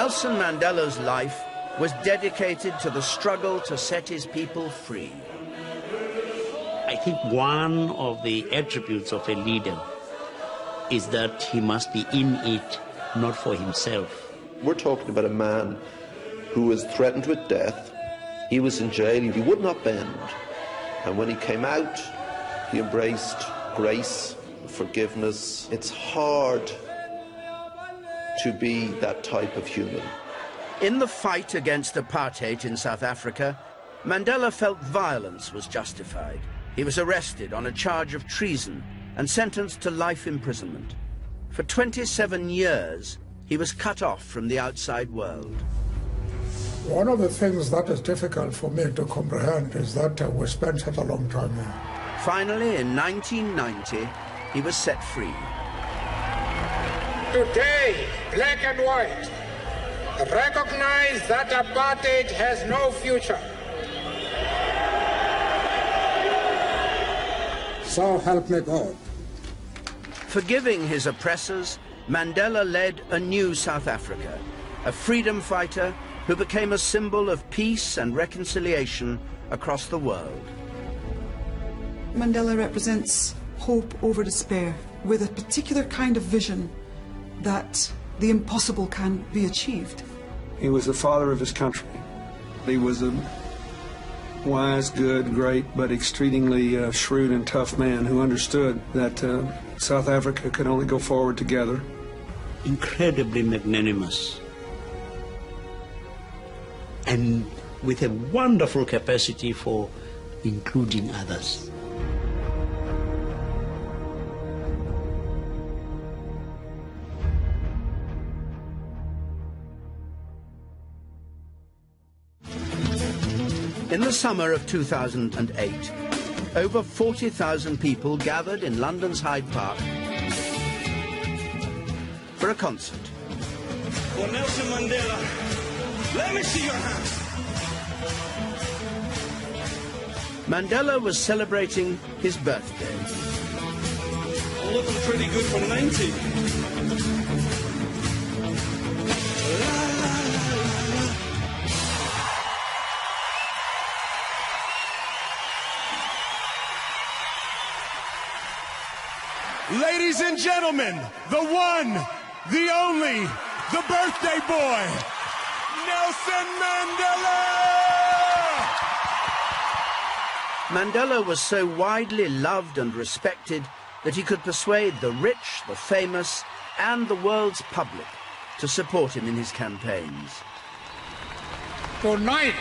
Nelson Mandela's life was dedicated to the struggle to set his people free. I think one of the attributes of a leader is that he must be in it, not for himself. We're talking about a man who was threatened with death. He was in jail, he would not bend. And when he came out, he embraced grace, forgiveness. It's hard to be that type of human. In the fight against apartheid in South Africa, Mandela felt violence was justified. He was arrested on a charge of treason and sentenced to life imprisonment. For 27 years, he was cut off from the outside world. One of the things that is difficult for me to comprehend is that we spent such a long time in. Finally, in 1990, he was set free. Today, black and white recognize that apartheid has no future. So help me God. Forgiving his oppressors, Mandela led a new South Africa, a freedom fighter who became a symbol of peace and reconciliation across the world. Mandela represents hope over despair, with a particular kind of vision that the impossible can be achieved. He was the father of his country. He was a wise, good, great, but exceedingly shrewd and tough man who understood that South Africa could only go forward together. Incredibly magnanimous, and with a wonderful capacity for including others. In the summer of 2008, over 40,000 people gathered in London's Hyde Park for a concert. For Nelson Mandela, let me see your hands. Mandela was celebrating his birthday. Looking pretty good for 90. Ladies and gentlemen, the one, the only, the birthday boy, Nelson Mandela! Mandela was so widely loved and respected that he could persuade the rich, the famous, and the world's public to support him in his campaigns. Tonight,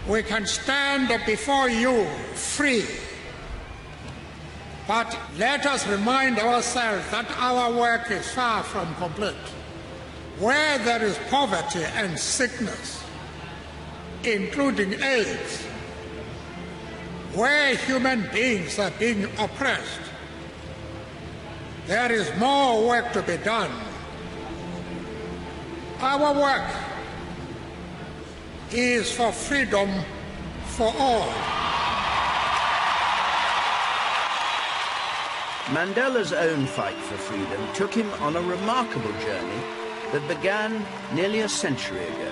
we can stand before you free. But let us remind ourselves that our work is far from complete. Where there is poverty and sickness, including AIDS, where human beings are being oppressed, there is more work to be done. Our work is for freedom for all. Mandela's own fight for freedom took him on a remarkable journey that began nearly a century ago.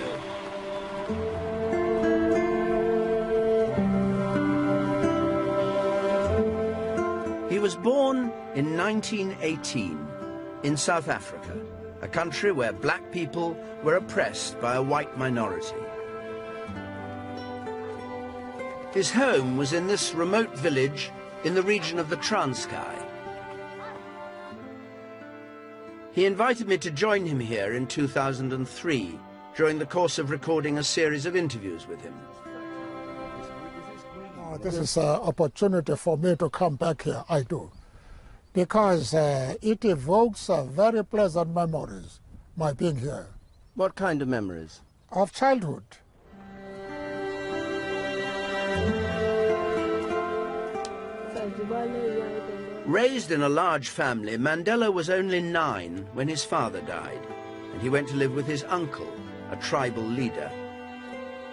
He was born in 1918 in South Africa, a country where black people were oppressed by a white minority. His home was in this remote village in the region of the Transkei. He invited me to join him here in 2003, during the course of recording a series of interviews with him. This is an opportunity for me to come back here, I do, because it evokes very pleasant memories, my being here. What kind of memories? Of childhood. Raised in a large family, Mandela was only 9 when his father died, and he went to live with his uncle, a tribal leader.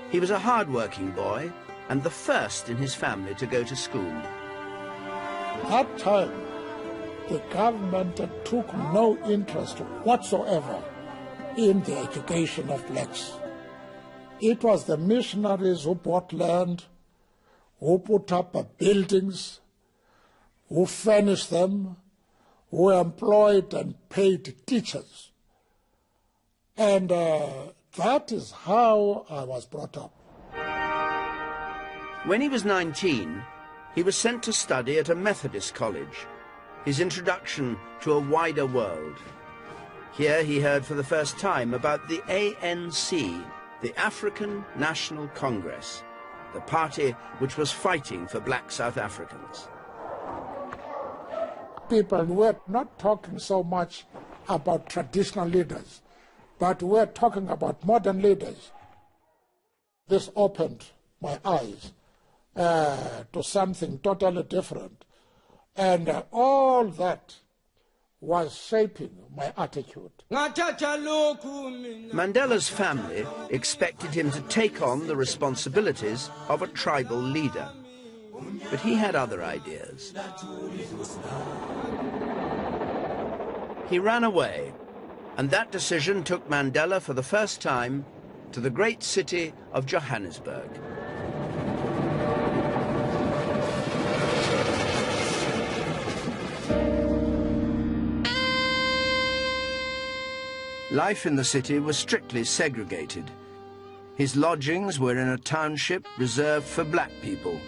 He was a hard-working boy and the first in his family to go to school. That time, the government took no interest whatsoever in the education of blacks. It was the missionaries who bought land, who put up buildings, who furnished them, who employed and paid teachers. And that is how I was brought up. When he was 19, he was sent to study at a Methodist college, his introduction to a wider world. Here he heard for the first time about the ANC, the African National Congress, the party which was fighting for black South Africans. People were not talking so much about traditional leaders, but we're talking about modern leaders. This opened my eyes to something totally different. And all that was shaping my attitude. Mandela's family expected him to take on the responsibilities of a tribal leader. But he had other ideas. He ran away, and that decision took Mandela for the first time to the great city of Johannesburg. Life in the city was strictly segregated. His lodgings were in a township reserved for black people.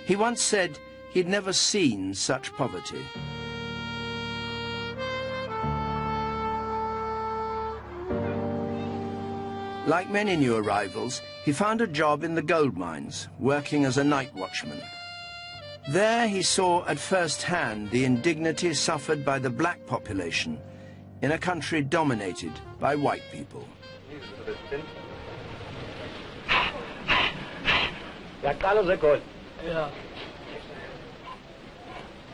He once said he'd never seen such poverty. Like many new arrivals, he found a job in the gold mines, working as a night watchman. There he saw at first hand the indignity suffered by the black population in a country dominated by white people. Yeah.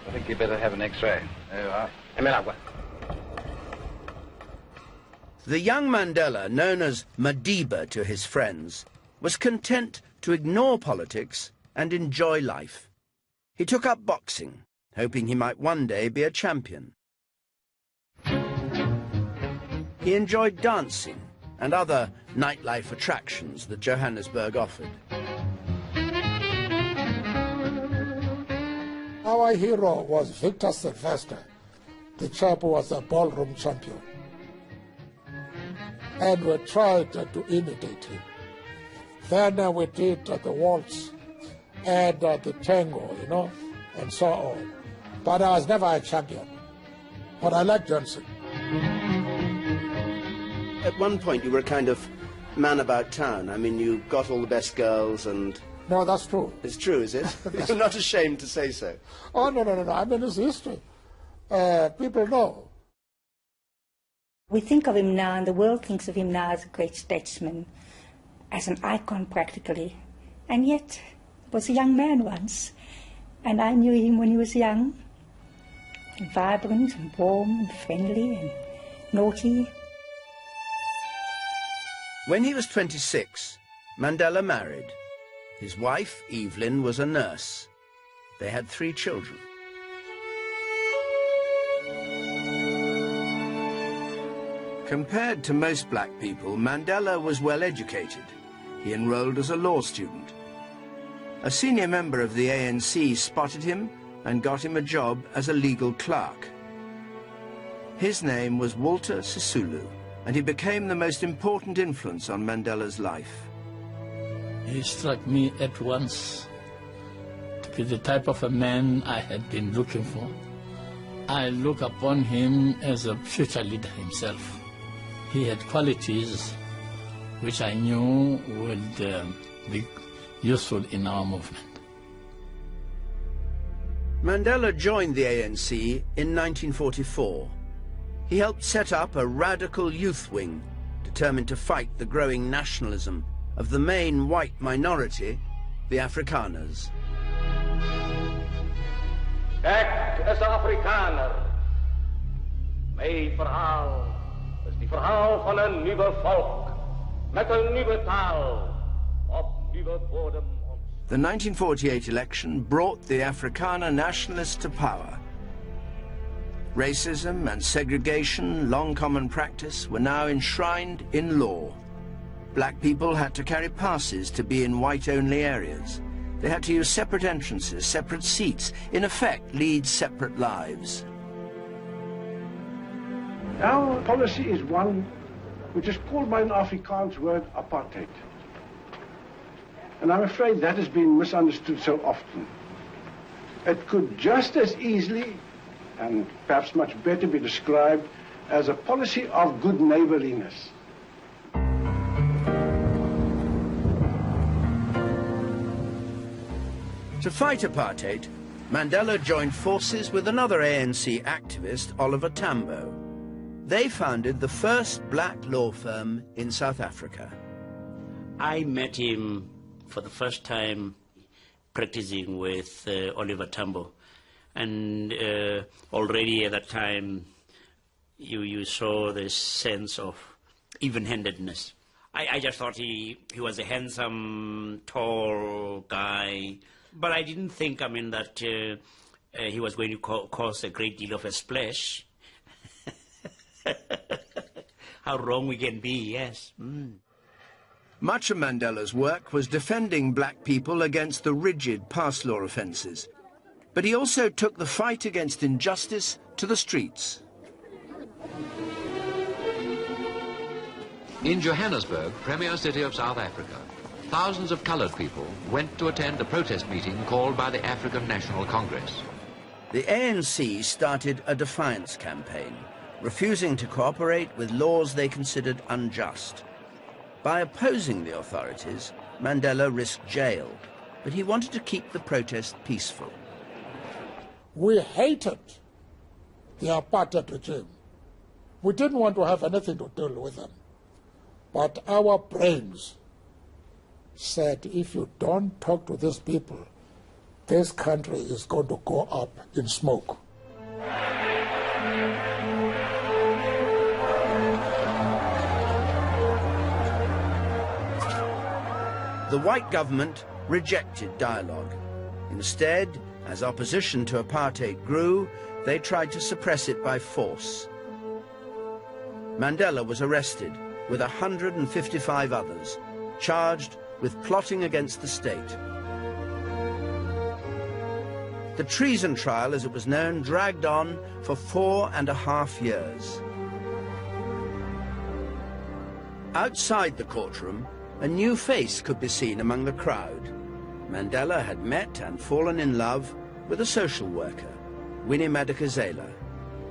I think you better have an X-ray. There you are. The young Mandela, known as Madiba to his friends, was content to ignore politics and enjoy life. He took up boxing, hoping he might one day be a champion. He enjoyed dancing and other nightlife attractions that Johannesburg offered. Our hero was Victor Sylvester, the chap who was a ballroom champion. And we tried to imitate him. Then we did the waltz and the tango, you know, and so on. But I was never a champion. But I liked dancing. At one point you were a kind of man about town. I mean, you got all the best girls and... No, that's true. It's true, is it? You're not ashamed to say so. Oh, no. I mean, it's history. People know. We think of him now, and the world thinks of him now as a great statesman, as an icon practically. And yet, he was a young man once, and I knew him when he was young, and vibrant and warm and friendly and naughty. When he was 26, Mandela married. His wife, Evelyn, was a nurse. They had 3 children. Compared to most black people, Mandela was well educated. He enrolled as a law student. A senior member of the ANC spotted him and got him a job as a legal clerk. His name was Walter Sisulu, and he became the most important influence on Mandela's life. He struck me at once to be the type of a man I had been looking for. I look upon him as a future leader himself. He had qualities which I knew would be useful in our movement. Mandela joined the ANC in 1944. He helped set up a radical youth wing determined to fight the growing nationalism of the main white minority, the Afrikaners. Ek is 'n Afrikaner. My verhaal is die verhaal van 'n nuwe volk met 'n nuwe taal op nuwe bodem. The 1948 election brought the Afrikaner nationalists to power. Racism and segregation, long common practice, were now enshrined in law. Black people had to carry passes to be in white-only areas. They had to use separate entrances, separate seats, in effect lead separate lives. Our policy is one which is called by an Afrikaans word apartheid. And I'm afraid that has been misunderstood so often. It could just as easily, and perhaps much better, be described as a policy of good neighborliness. To fight apartheid, Mandela joined forces with another ANC activist, Oliver Tambo. They founded the first black law firm in South Africa. I met him for the first time practicing with Oliver Tambo. And already at that time, you saw this sense of even-handedness. I just thought he was a handsome, tall guy. But I didn't think, that he was going to cause a great deal of a splash. How wrong we can be, yes. Much of Mandela's work was defending black people against the rigid pass law offences. But he also took the fight against injustice to the streets. In Johannesburg, premier city of South Africa, thousands of coloured people went to attend a protest meeting called by the African National Congress. The ANC started a defiance campaign, refusing to cooperate with laws they considered unjust. By opposing the authorities, Mandela risked jail, but he wanted to keep the protest peaceful. We hated the apartheid regime. We didn't want to have anything to do with them. But our brains said, if you don't talk to these people, this country is going to go up in smoke. The white government rejected dialogue. Instead, as opposition to apartheid grew, they tried to suppress it by force. Mandela was arrested with 155 others, charged with plotting against the state. The treason trial, as it was known, dragged on for 4.5 years. Outside the courtroom, a new face could be seen among the crowd. Mandela had met and fallen in love with a social worker, Winnie Madikizela.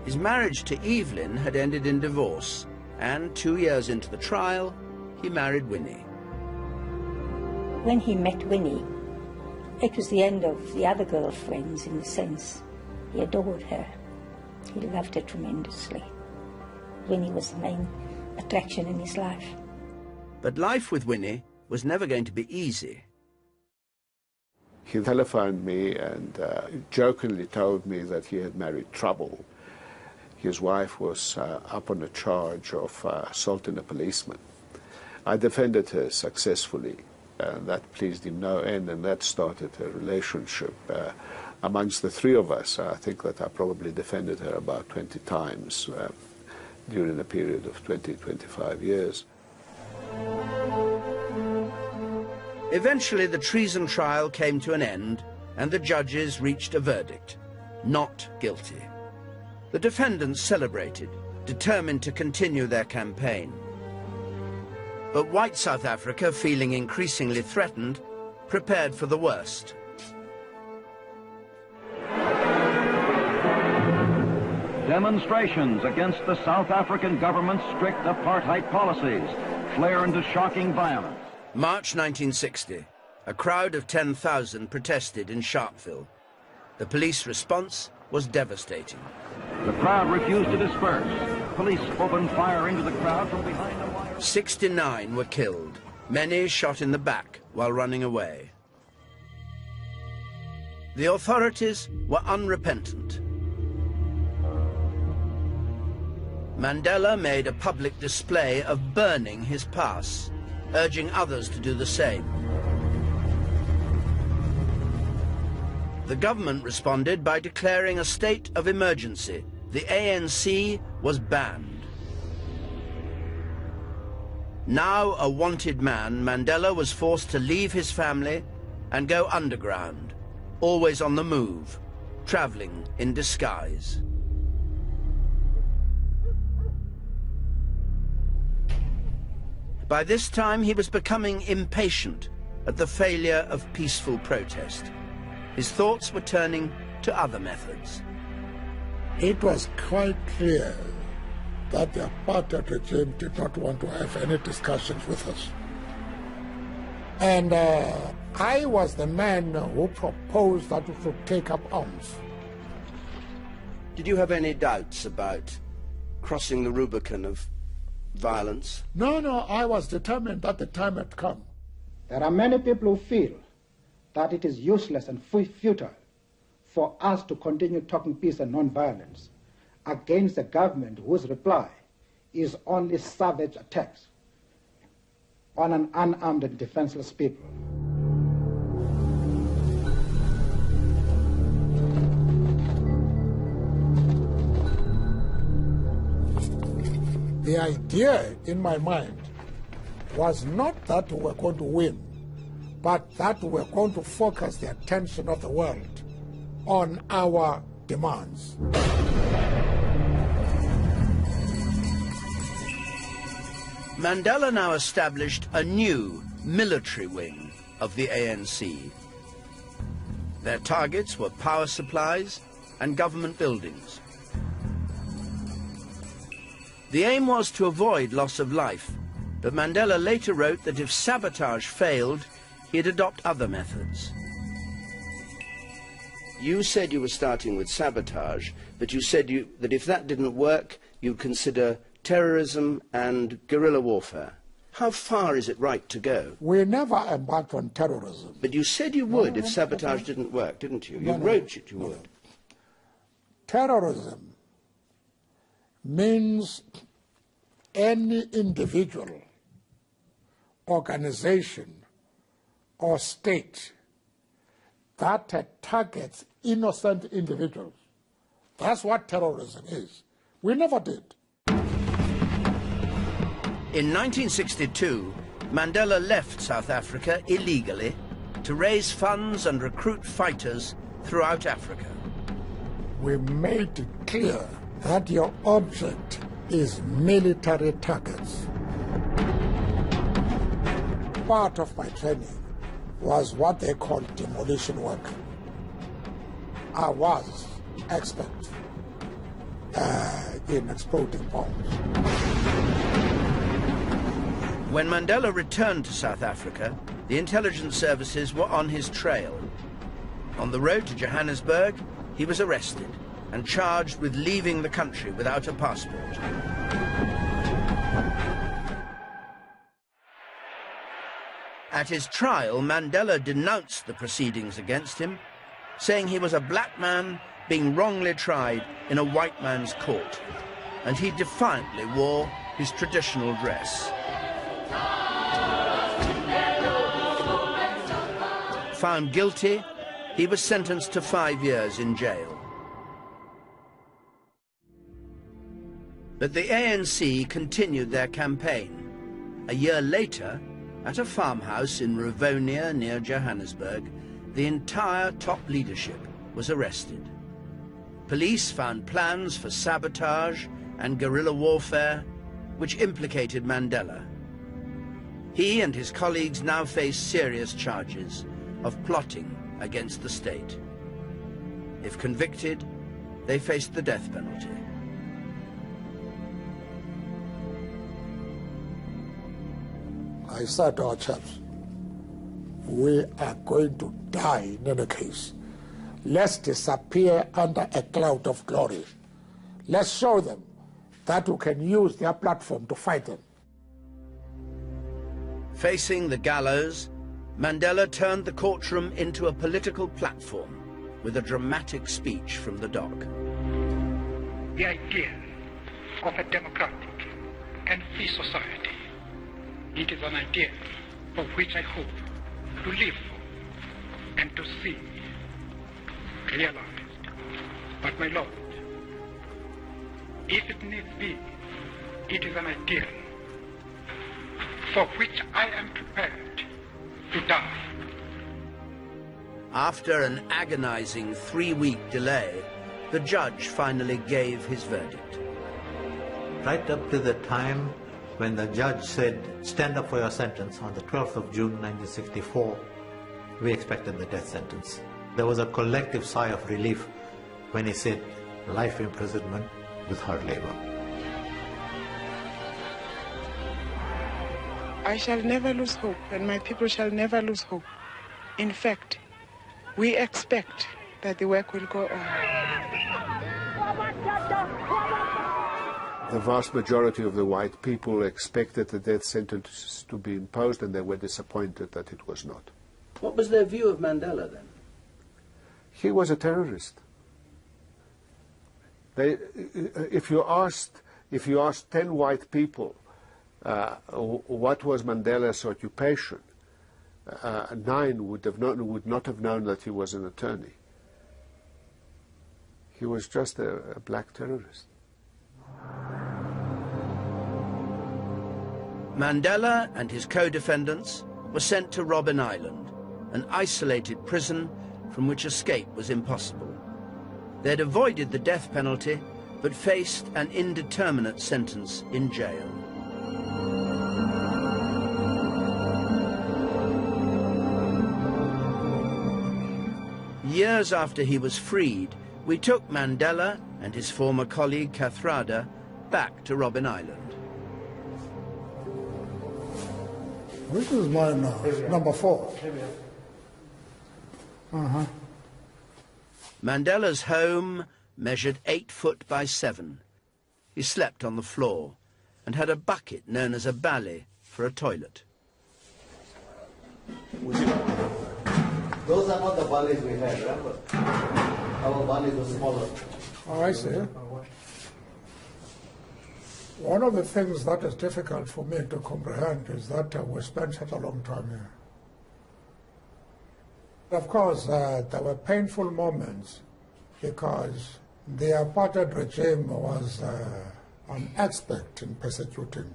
His marriage to Evelyn had ended in divorce, and 2 years into the trial, he married Winnie. When he met Winnie, it was the end of the other girlfriends in the sense he adored her. He loved her tremendously. Winnie was the main attraction in his life. But life with Winnie was never going to be easy. He telephoned me and jokingly told me that he had married trouble. His wife was up on a charge of assaulting a policeman. I defended her successfully, and that pleased him no end, and that started a relationship amongst the three of us. I think that I probably defended her about 20 times during a period of 20-25 years. Eventually, the treason trial came to an end, and the judges reached a verdict: not guilty. The defendants celebrated, determined to continue their campaign. But white South Africa, feeling increasingly threatened, prepared for the worst. Demonstrations against the South African government's strict apartheid policies flare into shocking violence. March 1960, a crowd of 10,000 protested in Sharpeville. The police response was devastating. The crowd refused to disperse. Police opened fire into the crowd from behind the wire. 69 were killed, many shot in the back while running away. The authorities were unrepentant. Mandela made a public display of burning his pass, urging others to do the same. The government responded by declaring a state of emergency, the ANC was banned. Now a wanted man, Mandela was forced to leave his family and go underground, always on the move, traveling in disguise. By this time, he was becoming impatient at the failure of peaceful protest. His thoughts were turning to other methods. It was quite clear that the apartheid regime did not want to have any discussions with us. And I was the man who proposed that we should take up arms. Did you have any doubts about crossing the Rubicon of violence? No, I was determined that the time had come. There are many people who feel that it is useless and futile for us to continue talking peace and non-violence against a government whose reply is only savage attacks on an unarmed and defenseless people. The idea in my mind was not that we were going to win, but that we were going to focus the attention of the world on our demands. Mandela now established a new military wing of the ANC. Their targets were power supplies and government buildings. The aim was to avoid loss of life, but Mandela later wrote that if sabotage failed, he'd adopt other methods. You said you were starting with sabotage, but you said that if that didn't work, you'd consider terrorism and guerrilla warfare. How far is it right to go? We never embarked on terrorism. But you said you would if sabotage didn't work, didn't you? You wrote it you would. Terrorism means any individual, organization, or state that targets innocent individuals. That's what terrorism is. We never did. In 1962, Mandela left South Africa illegally to raise funds and recruit fighters throughout Africa. We made it clear that your object is military targets. Part of my training was what they call demolition work. I was expert in exploding bombs. When Mandela returned to South Africa, the intelligence services were on his trail. On the road to Johannesburg, he was arrested and charged with leaving the country without a passport. At his trial, Mandela denounced the proceedings against him, saying he was a black man being wrongly tried in a white man's court, and he defiantly wore his traditional dress. Found guilty, he was sentenced to 5 years in jail. But the ANC continued their campaign. A year later, at a farmhouse in Rivonia near Johannesburg, the entire top leadership was arrested. Police found plans for sabotage and guerrilla warfare, which implicated Mandela. He and his colleagues now face serious charges of plotting against the state. If convicted, they faced the death penalty. I said to our chaps, we are going to die in any case. Let's disappear under a cloud of glory. Let's show them that we can use their platform to fight them. Facing the gallows, Mandela turned the courtroom into a political platform with a dramatic speech from the dock. The idea of a democratic and free society, it is an idea for which I hope to live for and to see realized. But my Lord, if it needs be, it is an ideal for which I am prepared to die. After an agonizing 3-week delay, the judge finally gave his verdict. Right up to the time when the judge said, stand up for your sentence on the 12th of June 1964, we expected the death sentence. There was a collective sigh of relief when he said, life imprisonment with hard labor. I shall never lose hope, and my people shall never lose hope. In fact, we expect that the work will go on. The vast majority of the white people expected the death sentence to be imposed, and they were disappointed that it was not. What was their view of Mandela then? He was a terrorist. If you asked 10 white people what was Mandela's occupation, 9 would not have known that he was an attorney. He was just a black terrorist. Mandela and his co-defendants were sent to Robben Island, an isolated prison from which escape was impossible. They'd avoided the death penalty, but faced an indeterminate sentence in jail. Years after he was freed, we took Mandela and his former colleague Kathrada back to Robben Island. This is mine now, number 4. Mandela's home measured 8 foot by 7. He slept on the floor and had a bucket known as a bali for a toilet. Those are not the balis we had, remember? Our balis were smaller. Oh, I see. One of the things that is difficult for me to comprehend is that we spent such a long time here. Of course, there were painful moments because the apartheid regime was an expert in persecuting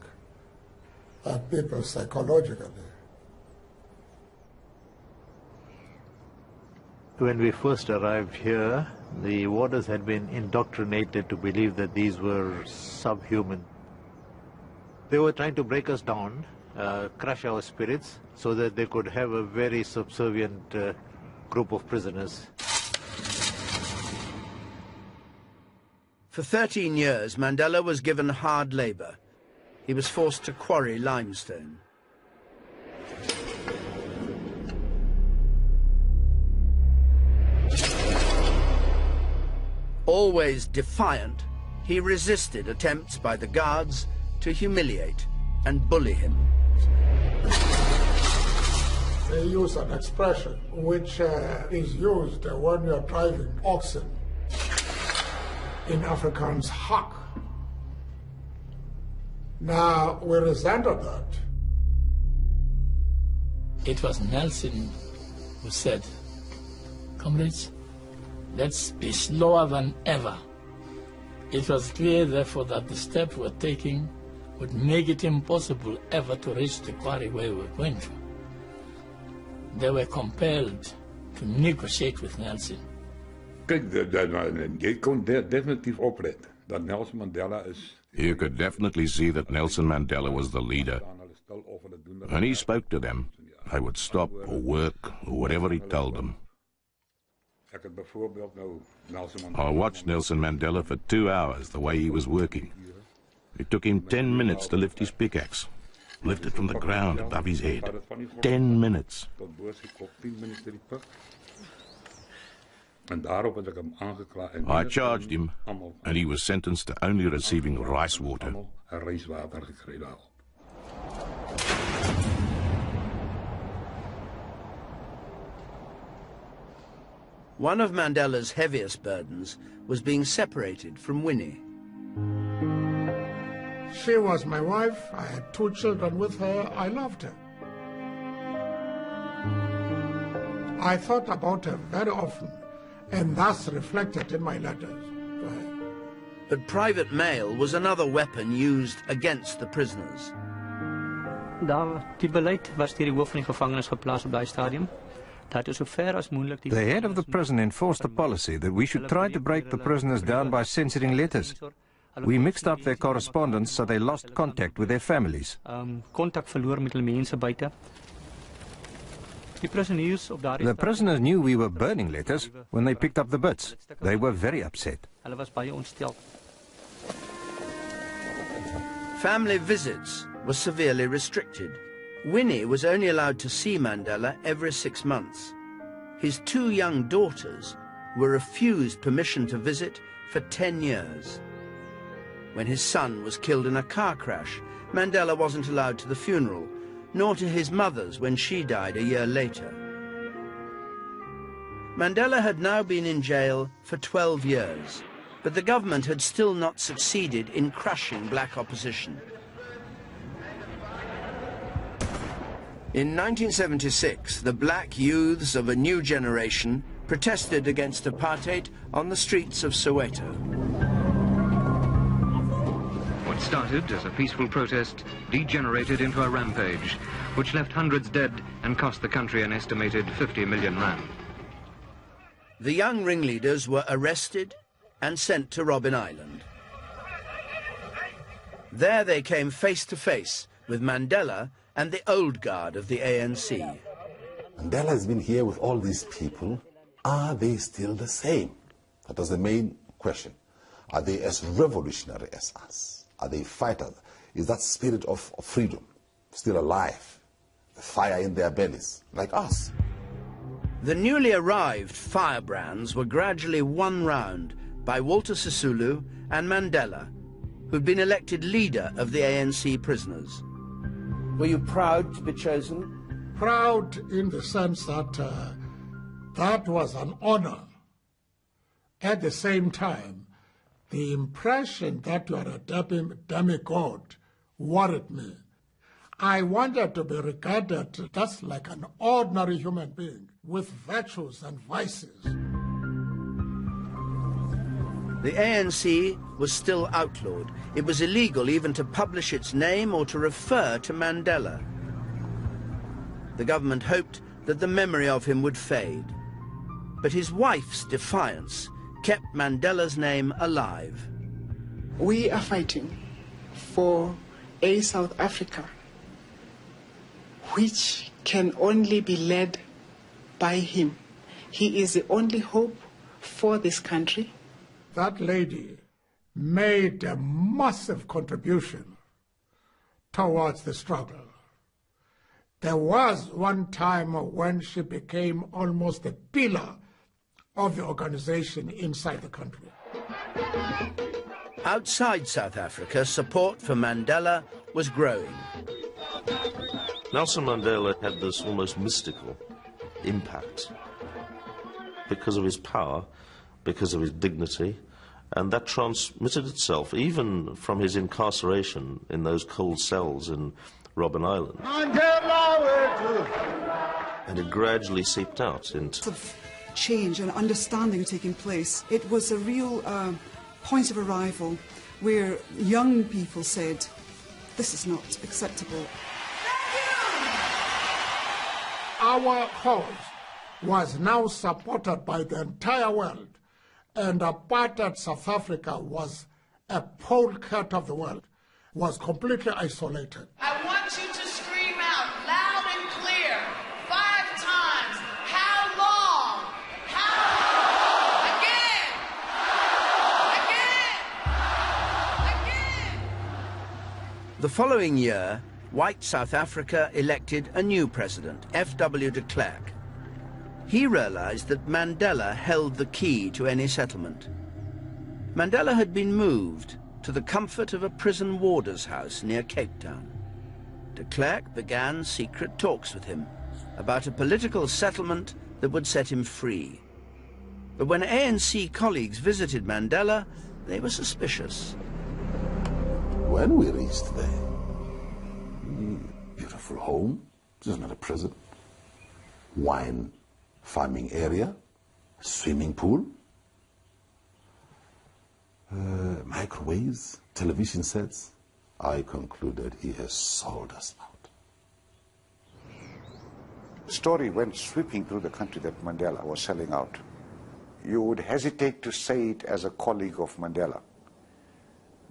people psychologically. When we first arrived here, the warders had been indoctrinated to believe that these were subhuman. They were trying to break us down, crush our spirits, so that they could have a very subservient group of prisoners. For 13 years, Mandela was given hard labor. He was forced to quarry limestone. Always defiant, he resisted attempts by the guards to humiliate and bully him. They use an expression which is used when you're driving oxen. In Afrikaans, hak. Now, we resented that. It was Nelson who said, comrades, let's be slower than ever. It was clear, therefore, that the steps we're taking would make it impossible ever to reach the quarry where we were going to. They were compelled to negotiate with Nelson. Kijk, jy kon definitief oplet dat Nelson Mandela is. You could definitely see that Nelson Mandela was the leader. When he spoke to them, they would stop or work or whatever he told them. I watched Nelson Mandela for 2 hours the way he was working. It took him 10 minutes to lift his pickaxe, lift it from the ground above his head. 10 minutes. I charged him, and he was sentenced to only receiving rice water. One of Mandela's heaviest burdens was being separated from Winnie. She was my wife. I had 2 children with her. I loved her. I thought about her very often, and thus reflected in my letters to her. But private mail was another weapon used against the prisoners. Die beleid was deur die hoof van die gevangenis geplaas op daai stadium. The head of the prison enforced the policy that we should try to break the prisoners down by censoring letters. We mixed up their correspondence so they lost contact with their families. Kontak verloor met hulle mense buite. The prisoners knew we were burning letters when they picked up the bits. They were very upset. Hulle was baie ontstel. Family visits were severely restricted. Winnie was only allowed to see Mandela every 6 months. His 2 young daughters were refused permission to visit for 10 years. When his son was killed in a car crash, Mandela wasn't allowed to the funeral, nor to his mother's when she died a year later. Mandela had now been in jail for 12 years, but the government had still not succeeded in crushing black opposition. In 1976, the black youths of a new generation protested against apartheid on the streets of Soweto. What started as a peaceful protest degenerated into a rampage, which left hundreds dead and cost the country an estimated 50 million rand. The young ringleaders were arrested and sent to Robben Island. There they came face to face with Mandela and the old guard of the ANC. Mandela has been here with all these people. Are they still the same? That was the main question. Are they as revolutionary as us? Are they fighters? Is that spirit of freedom still alive? The fire in their bellies, like us? The newly arrived firebrands were gradually won round by Walter Sisulu and Mandela, who'd been elected leader of the ANC prisoners. Were you proud to be chosen? Proud in the sense that that was an honor. At the same time, the impression that you are a demigod worried me. I wanted to be regarded just like an ordinary human being with virtues and vices. The ANC was still outlawed. It was illegal even to publish its name or to refer to Mandela. The government hoped that the memory of him would fade. But his wife's defiance kept Mandela's name alive. We are fighting for a South Africa which can only be led by him. He is the only hope for this country. That lady made a massive contribution towards the struggle. There was one time when she became almost a pillar of the organization inside the country. Outside South Africa, support for Mandela was growing. Nelson Mandela had this almost mystical impact because of his power, because of his dignity, and that transmitted itself even from his incarceration in those cold cells in Robben Island. And it gradually seeped out into change and understanding taking place. It was a real point of arrival where young people said, this is not acceptable. Our cause was now supported by the entire world, and apartheid South Africa was a polecat of the world, was completely isolated. I want you to scream out loud and clear 5 times. How long? How long? Again! The following year, white South Africa elected a new president, F.W. de Klerk. He realized that Mandela held the key to any settlement. Mandela had been moved to the comfort of a prison warder's house near Cape Town. De Klerk began secret talks with him about a political settlement that would set him free. But when ANC colleagues visited Mandela, they were suspicious. When we reached there, beautiful home, this is not a prison, wine farming area, swimming pool. microwaves, television sets. I concluded he has sold us out. The story went sweeping through the country that Mandela was selling out. You would hesitate to say it as a colleague of Mandela.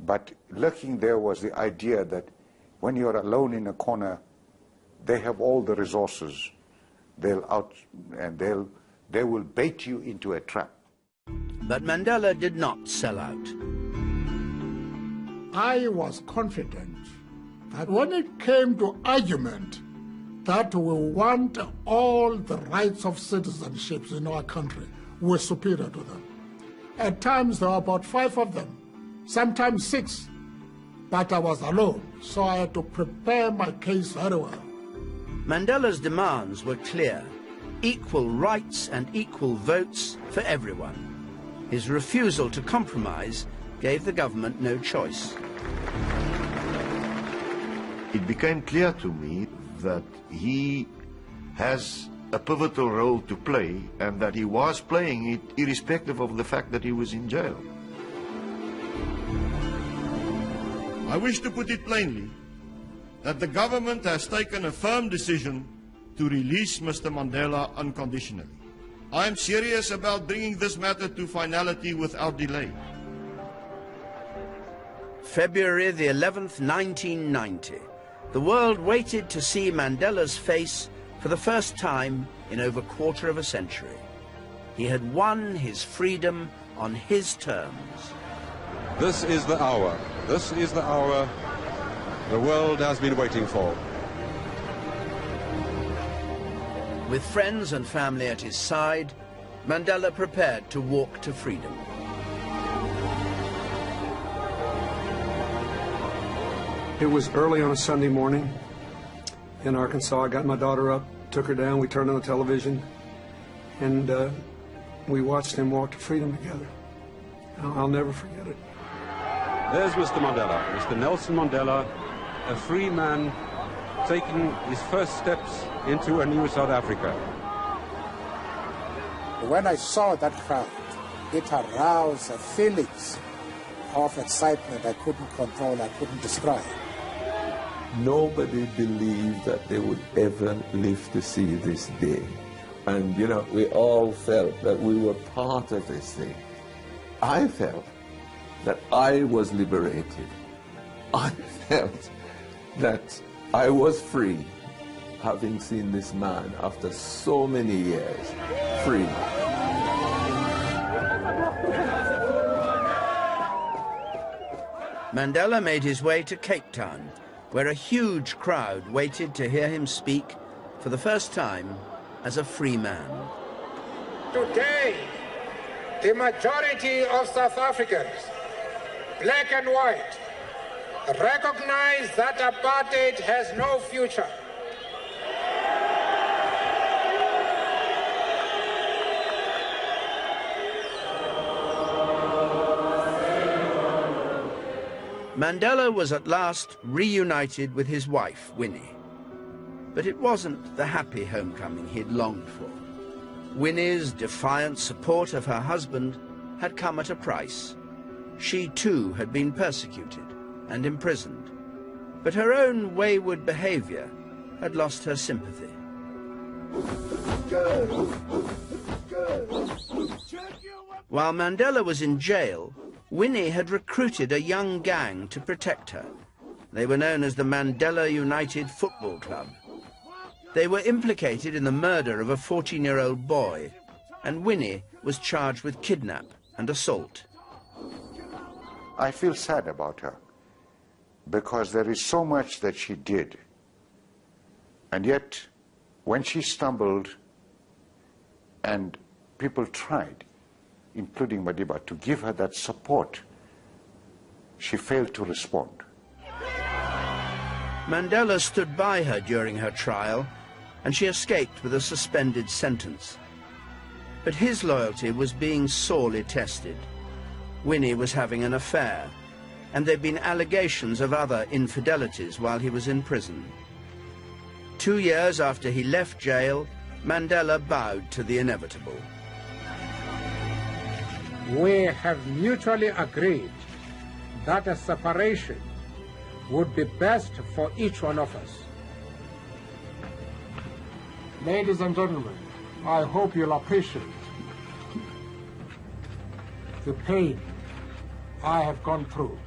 But lurking there was the idea that when you're alone in a corner, they have all the resources. They will bait you into a trap. But Mandela did not sell out. I was confident that when it came to argument that we want all the rights of citizenship in our country, we were superior to them. At times there were about 5 of them, sometimes 6, but I was alone, so I had to prepare my case very well. Mandela's demands were clear: equal rights and equal votes for everyone. His refusal to compromise gave the government no choice. It became clear to me that he has a pivotal role to play and that he was playing it irrespective of the fact that he was in jail. I wish to put it plainly that the government has taken a firm decision to release Mr. Mandela unconditionally. I am serious about bringing this matter to finality without delay. February the 11th, 1990. The world waited to see Mandela's face for the first time in over a quarter of a century. He had won his freedom on his terms. This is the hour. This is the hour the world has been waiting for. With friends and family at his side, Mandela prepared to walk to freedom. It was early on a Sunday morning in Arkansas. I got my daughter up, took her down, we turned on the television, and we watched him walk to freedom together. I'll never forget it. There's Mr. Mandela, Mr. Nelson Mandela, a free man taking his first steps into a new South Africa. When I saw that crowd, it aroused feelings of excitement I couldn't control, I couldn't describe. Nobody believed that they would ever live to see this day. And, you know, we all felt that we were part of this thing. I felt that I was liberated. I felt that I was free, having seen this man after so many years, free. Mandela made his way to Cape Town, where a huge crowd waited to hear him speak for the first time as a free man. Today, the majority of South Africans, black and white, recognize that apartheid has no future. Mandela was at last reunited with his wife, Winnie. But it wasn't the happy homecoming he'd longed for. Winnie's defiant support of her husband had come at a price. She too had been persecuted and imprisoned, but her own wayward behavior had lost her sympathy. While Mandela was in jail, Winnie had recruited a young gang to protect her. They were known as the Mandela United Football Club. They were implicated in the murder of a 14-year-old boy, and Winnie was charged with kidnap and assault. I feel sad about her, because there is so much that she did. And yet, when she stumbled and people tried, including Madiba, to give her that support, she failed to respond. Mandela stood by her during her trial, and she escaped with a suspended sentence. But his loyalty was being sorely tested. Winnie was having an affair, and there'd been allegations of other infidelities while he was in prison. 2 years after he left jail, Mandela bowed to the inevitable. we have mutually agreed that a separation would be best for each one of us. Ladies and gentlemen, I hope you'll appreciate the pain I have gone through.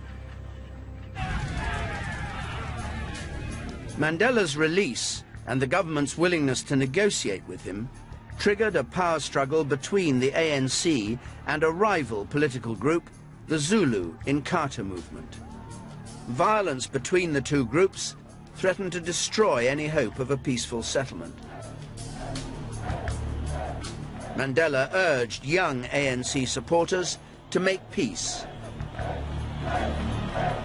Mandela's release and the government's willingness to negotiate with him triggered a power struggle between the ANC and a rival political group, the Zulu Inkatha movement. Violence between the two groups threatened to destroy any hope of a peaceful settlement. Mandela urged young ANC supporters to make peace.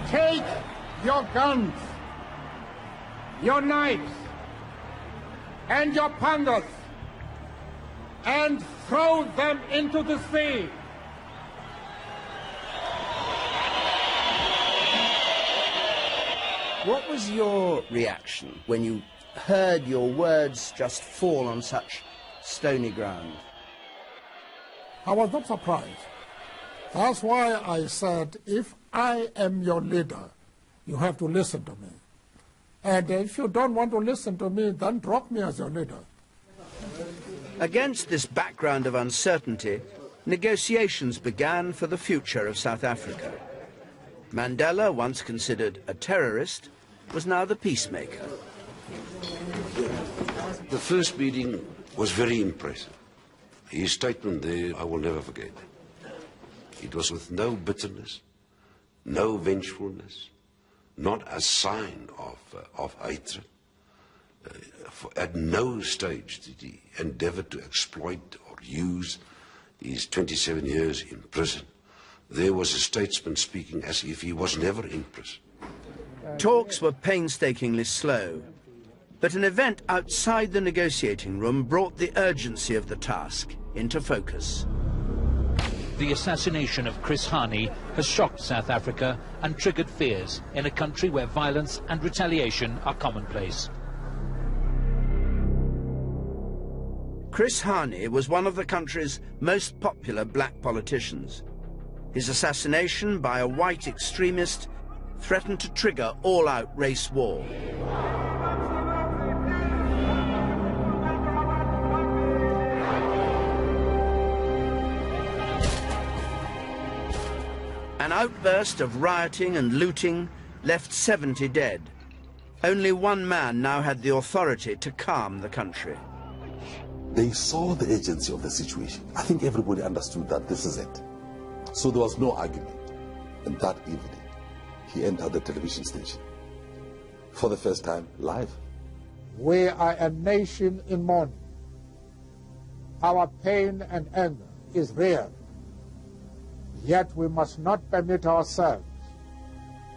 Take your guns, your knives, and your pangas, and throw them into the sea. What was your reaction when you heard your words just fall on such stony ground? I was not surprised. That's why I said, if I am your leader, you have to listen to me. And if you don't want to listen to me, then drop me as your leader. Against this background of uncertainty, negotiations began for the future of South Africa. Mandela, once considered a terrorist, was now the peacemaker. The first meeting was very impressive. His statement there, I will never forget. It was with no bitterness, no vengefulness, not a sign of hatred. At no stage did he endeavor to exploit or use his 27 years in prison. There was a statesman speaking as if he was never in prison. Talks were painstakingly slow, but an event outside the negotiating room brought the urgency of the task into focus. The assassination of Chris Hani has shocked South Africa and triggered fears in a country where violence and retaliation are commonplace. Chris Hani was one of the country's most popular black politicians. His assassination by a white extremist threatened to trigger all-out race war. An outburst of rioting and looting left 70 dead. Only one man now had the authority to calm the country. They saw the urgency of the situation. I think everybody understood that this is it. So there was no argument. And that evening, he entered the television station. For the first time, live. We are a nation in mourning. Our pain and anger is real. Yet we must not permit ourselves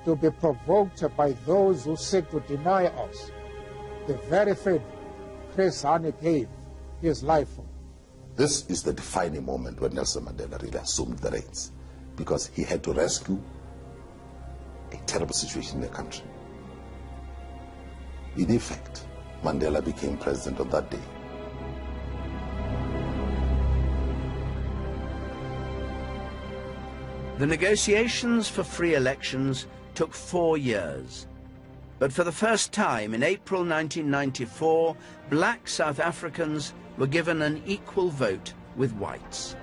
to be provoked by those who seek to deny us the very thing Chris Hani gave his life for. This is the defining moment when Nelson Mandela really assumed the reins, because he had to rescue a terrible situation in the country. In effect, Mandela became president on that day. The negotiations for free elections took 4 years. But for the first time in April 1994, black South Africans were given an equal vote with whites.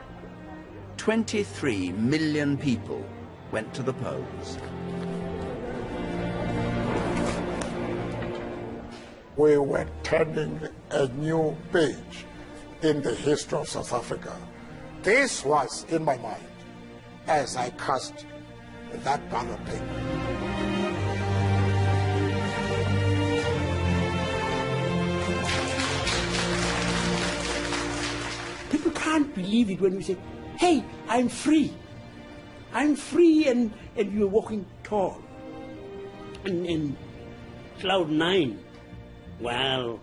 23 million people went to the polls. We were turning a new page in the history of South Africa. This was in my mind as I cast that ballot paper. People can't believe it when we say, hey, I'm free. I'm free, and you're walking tall. And cloud 9, well,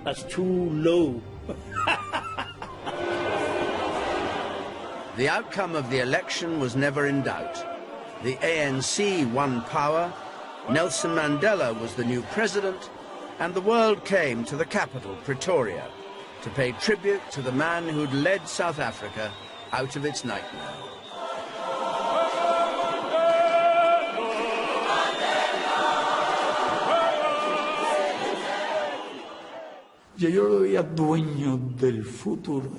that's too low. The outcome of the election was never in doubt. The ANC won power, Nelson Mandela was the new president, and the world came to the capital, Pretoria, to pay tribute to the man who'd led South Africa out of its nightmare. yo lo veía dueño del futuro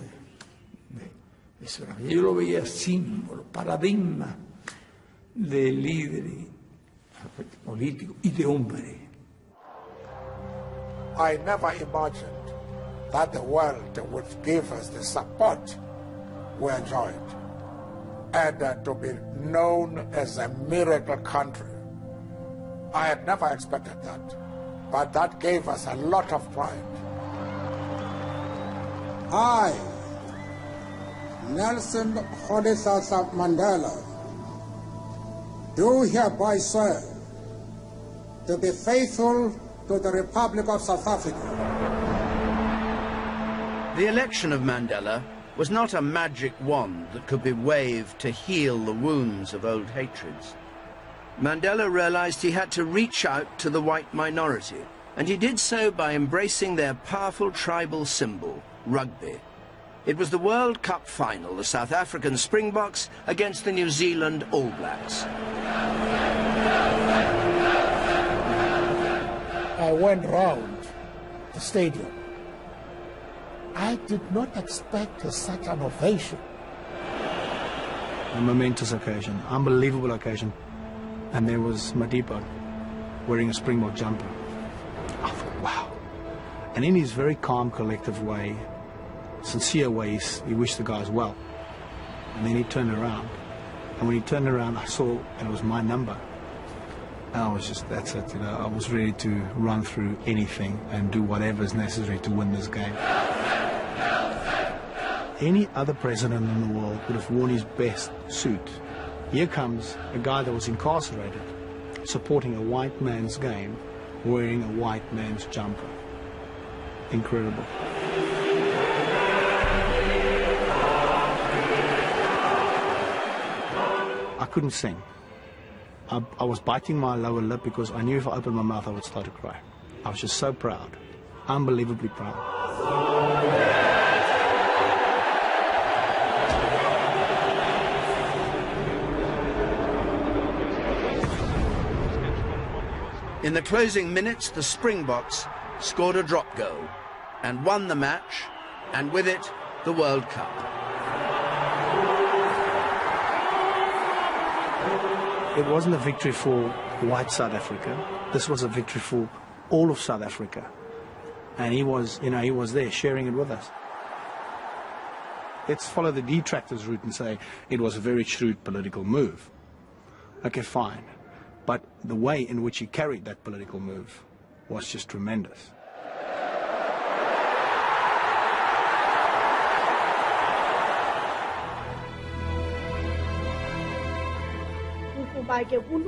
de Sudáfrica. Yo lo veía símbolo, paradigma de líder político y de hombre. I never imagined that the world would give us the support we enjoyed, and to be known as a miracle country. I had never expected that, but that gave us a lot of pride. I, Nelson Rolihlahla Mandela, do hereby swear to be faithful to the Republic of South Africa. The election of Mandela was not a magic wand that could be waved to heal the wounds of old hatreds. Mandela realized he had to reach out to the white minority, and he did so by embracing their powerful tribal symbol, rugby. It was the World Cup final, the South African Springboks against the New Zealand All Blacks. I went round the stadium. I did not expect such an ovation. A momentous occasion, unbelievable occasion. And there was Madiba wearing a Springbok jumper. I thought, wow. And in his very calm, collective way, sincere way, he wished the guys well. And then he turned around. And when he turned around, I saw, and it was my number. And I was just, that's it, you know. I was ready to run through anything and do whatever is necessary to win this game. Any other president in the world would have worn his best suit. Here comes a guy that was incarcerated, supporting a white man's game, wearing a white man's jumper. Incredible. I couldn't sing. I was biting my lower lip because I knew if I opened my mouth I would start to cry. I was just so proud, unbelievably proud. In the closing minutes, the Springboks scored a drop goal and won the match, and with it, the World Cup. It wasn't a victory for white South Africa. This was a victory for all of South Africa. And he was, you know, he was there sharing it with us. Let's follow the detractors' route and say it was a very shrewd political move. Okay, fine. But the way in which he carried that political move was just tremendous.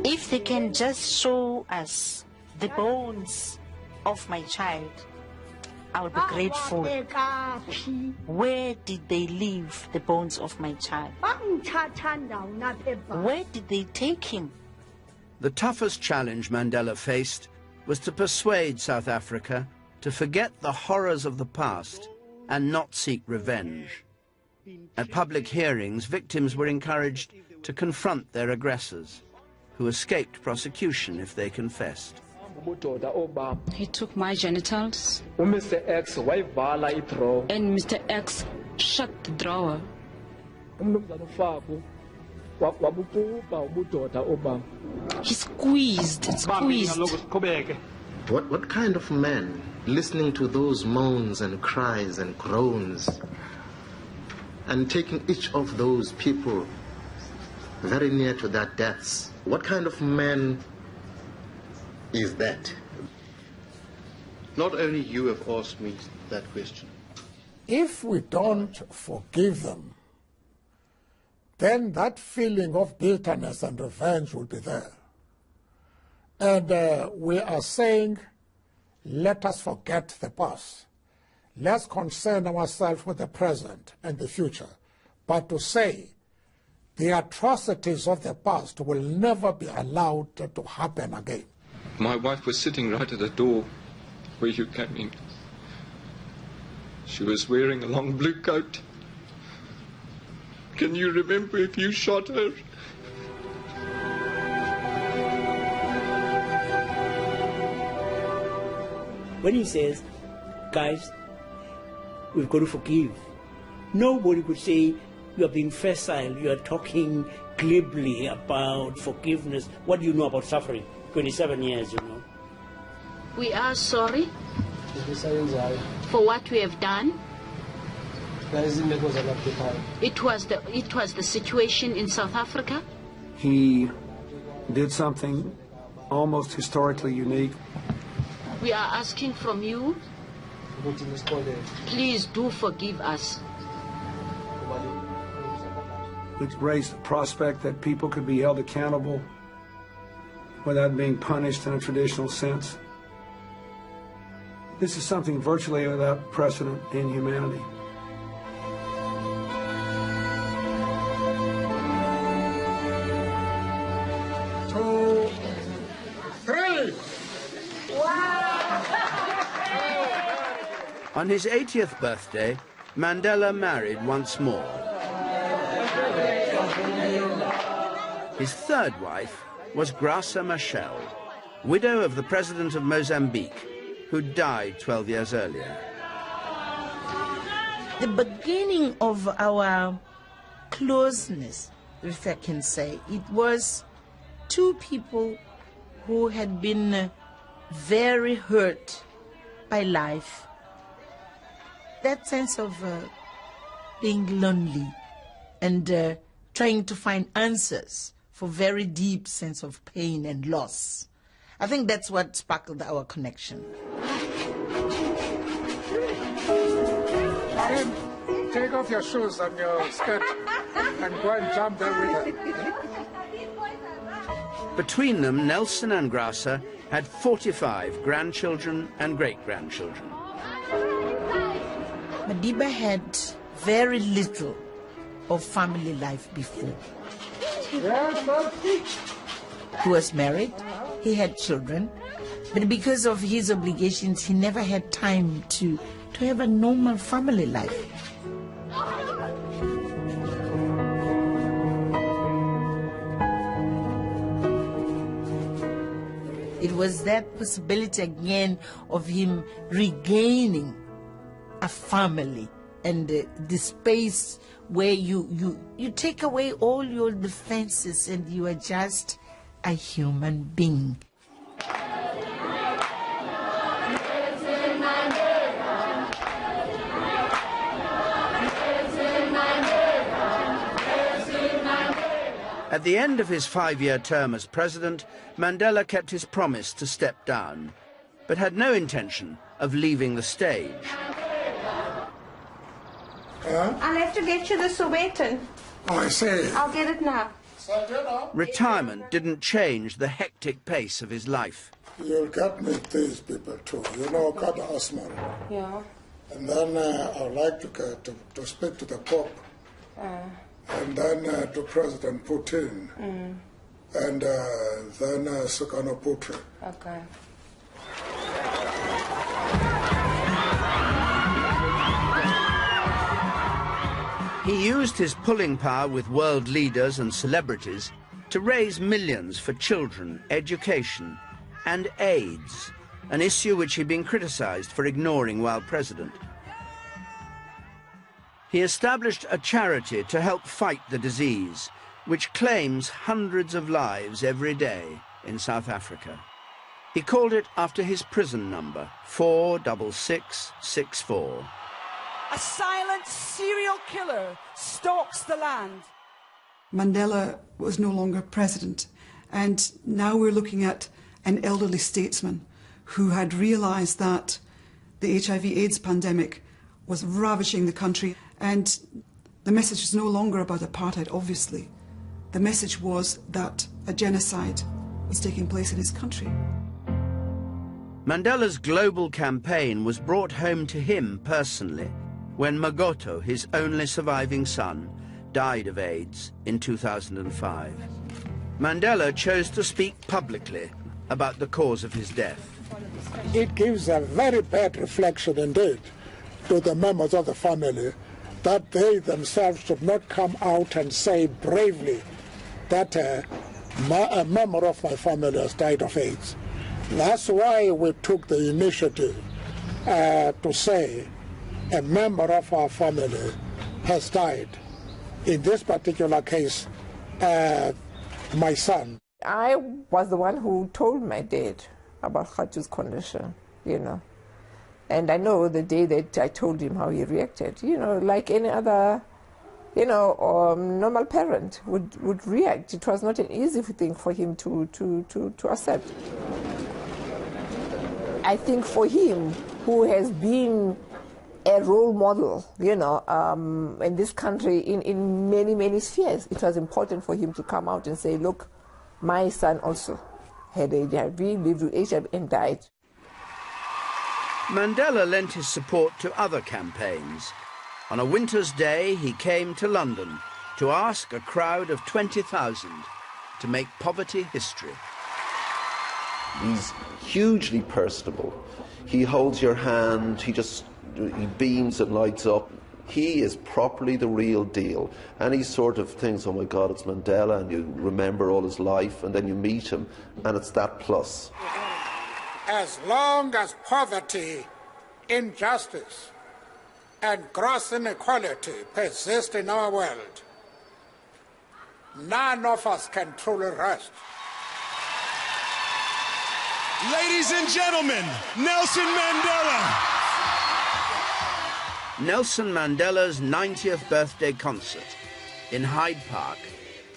If they can just show us the bones of my child, I will be grateful. Where did they leave the bones of my child? Where did they take him? The toughest challenge Mandela faced was to persuade South Africa to forget the horrors of the past and not seek revenge. At public hearings, victims were encouraged to confront their aggressors, who escaped prosecution if they confessed. He took my genitals, Mr. X, and Mr. X shut the drawer. He squeezed. What kind of man, listening to those moans and cries and groans, and taking each of those people very near to their deaths, what kind of man is that? Not only you have asked me that question. If we don't forgive them, then that feeling of bitterness and revenge will be there. And we are saying, let us forget the past. Let's concern ourselves with the present and the future. But to say the atrocities of the past will never be allowed to happen again. My wife was sitting right at the door where you came in. She was wearing a long blue coat. Can you remember if you shot her? When he says, guys, we've got to forgive. Nobody could say you are being facile, you are talking glibly about forgiveness. What do you know about suffering? 27 years, you know. We are sorry for what we have done. It was the situation in South Africa. He did something almost historically unique. We are asking from you, please do forgive us. It raised the prospect that people could be held accountable without being punished in a traditional sense. This is something virtually without precedent in humanity. On his 80th birthday, Mandela married once more. His third wife was Graça Machel, widow of the president of Mozambique, who died 12 years earlier. The beginning of our closeness, if I can say, it was two people who had been very hurt by life. That sense of being lonely and trying to find answers for very deep sense of pain and loss. I think that's what sparkled our connection. Take off your shoes and your skirt and go and jump there with her. Between them, Nelson and Graça had 45 grandchildren and great-grandchildren. Madiba had very little of family life before. He was married, he had children, but because of his obligations, he never had time to have a normal family life. It was that possibility again of him regaining a family and the space where you take away all your defenses and you are just a human being. At the end of his 5-year term as president, Mandela kept his promise to step down, but had no intention of leaving the stage. I'll have to get you the Sowetan. Oh, I see. I'll get it now. Retirement didn't change the hectic pace of his life. You'll get me these people too. You know, Kada Osman. Yeah. And then I'd like to speak to the Pope. And then to President Putin. And then Sukarno Putri. Okay. He used his pulling power with world leaders and celebrities to raise millions for children, education, and AIDS, an issue which he'd been criticized for ignoring while president. He established a charity to help fight the disease, which claims hundreds of lives every day in South Africa. He called it after his prison number, 46664. A silent serial killer stalks the land. Mandela was no longer president, and now we're looking at an elderly statesman who had realised that the HIV/AIDS pandemic was ravaging the country, and the message was no longer about apartheid, obviously. The message was that a genocide was taking place in his country. Mandela's global campaign was brought home to him personally when Magoto, his only surviving son, died of AIDS in 2005. Mandela chose to speak publicly about the cause of his death. It gives a very bad reflection indeed to the members of the family that they themselves should not come out and say bravely that a member of my family has died of AIDS. That's why we took the initiative to say a member of our family has died. In this particular case, my son. I was the one who told my dad about Khatu's condition, you know. And I know the day that I told him how he reacted, you know, like any other, you know, normal parent would react. It was not an easy thing for him to accept. I think for him, who has been a role model, you know, in this country in many, many spheres, it was important for him to come out and say, look, my son also had HIV, lived with HIV and died. Mandela lent his support to other campaigns. On a winter's day, he came to London to ask a crowd of 20,000 to make poverty history. He's hugely personable. He holds your hand, he beams and lights up. He is properly the real deal. And he sort of thinks, oh my God, it's Mandela, and you remember all his life, and then you meet him, and it's that plus. As long as poverty, injustice, and gross inequality persist in our world, none of us can truly rest. Ladies and gentlemen, Nelson Mandela. Nelson Mandela's 90th birthday concert in Hyde Park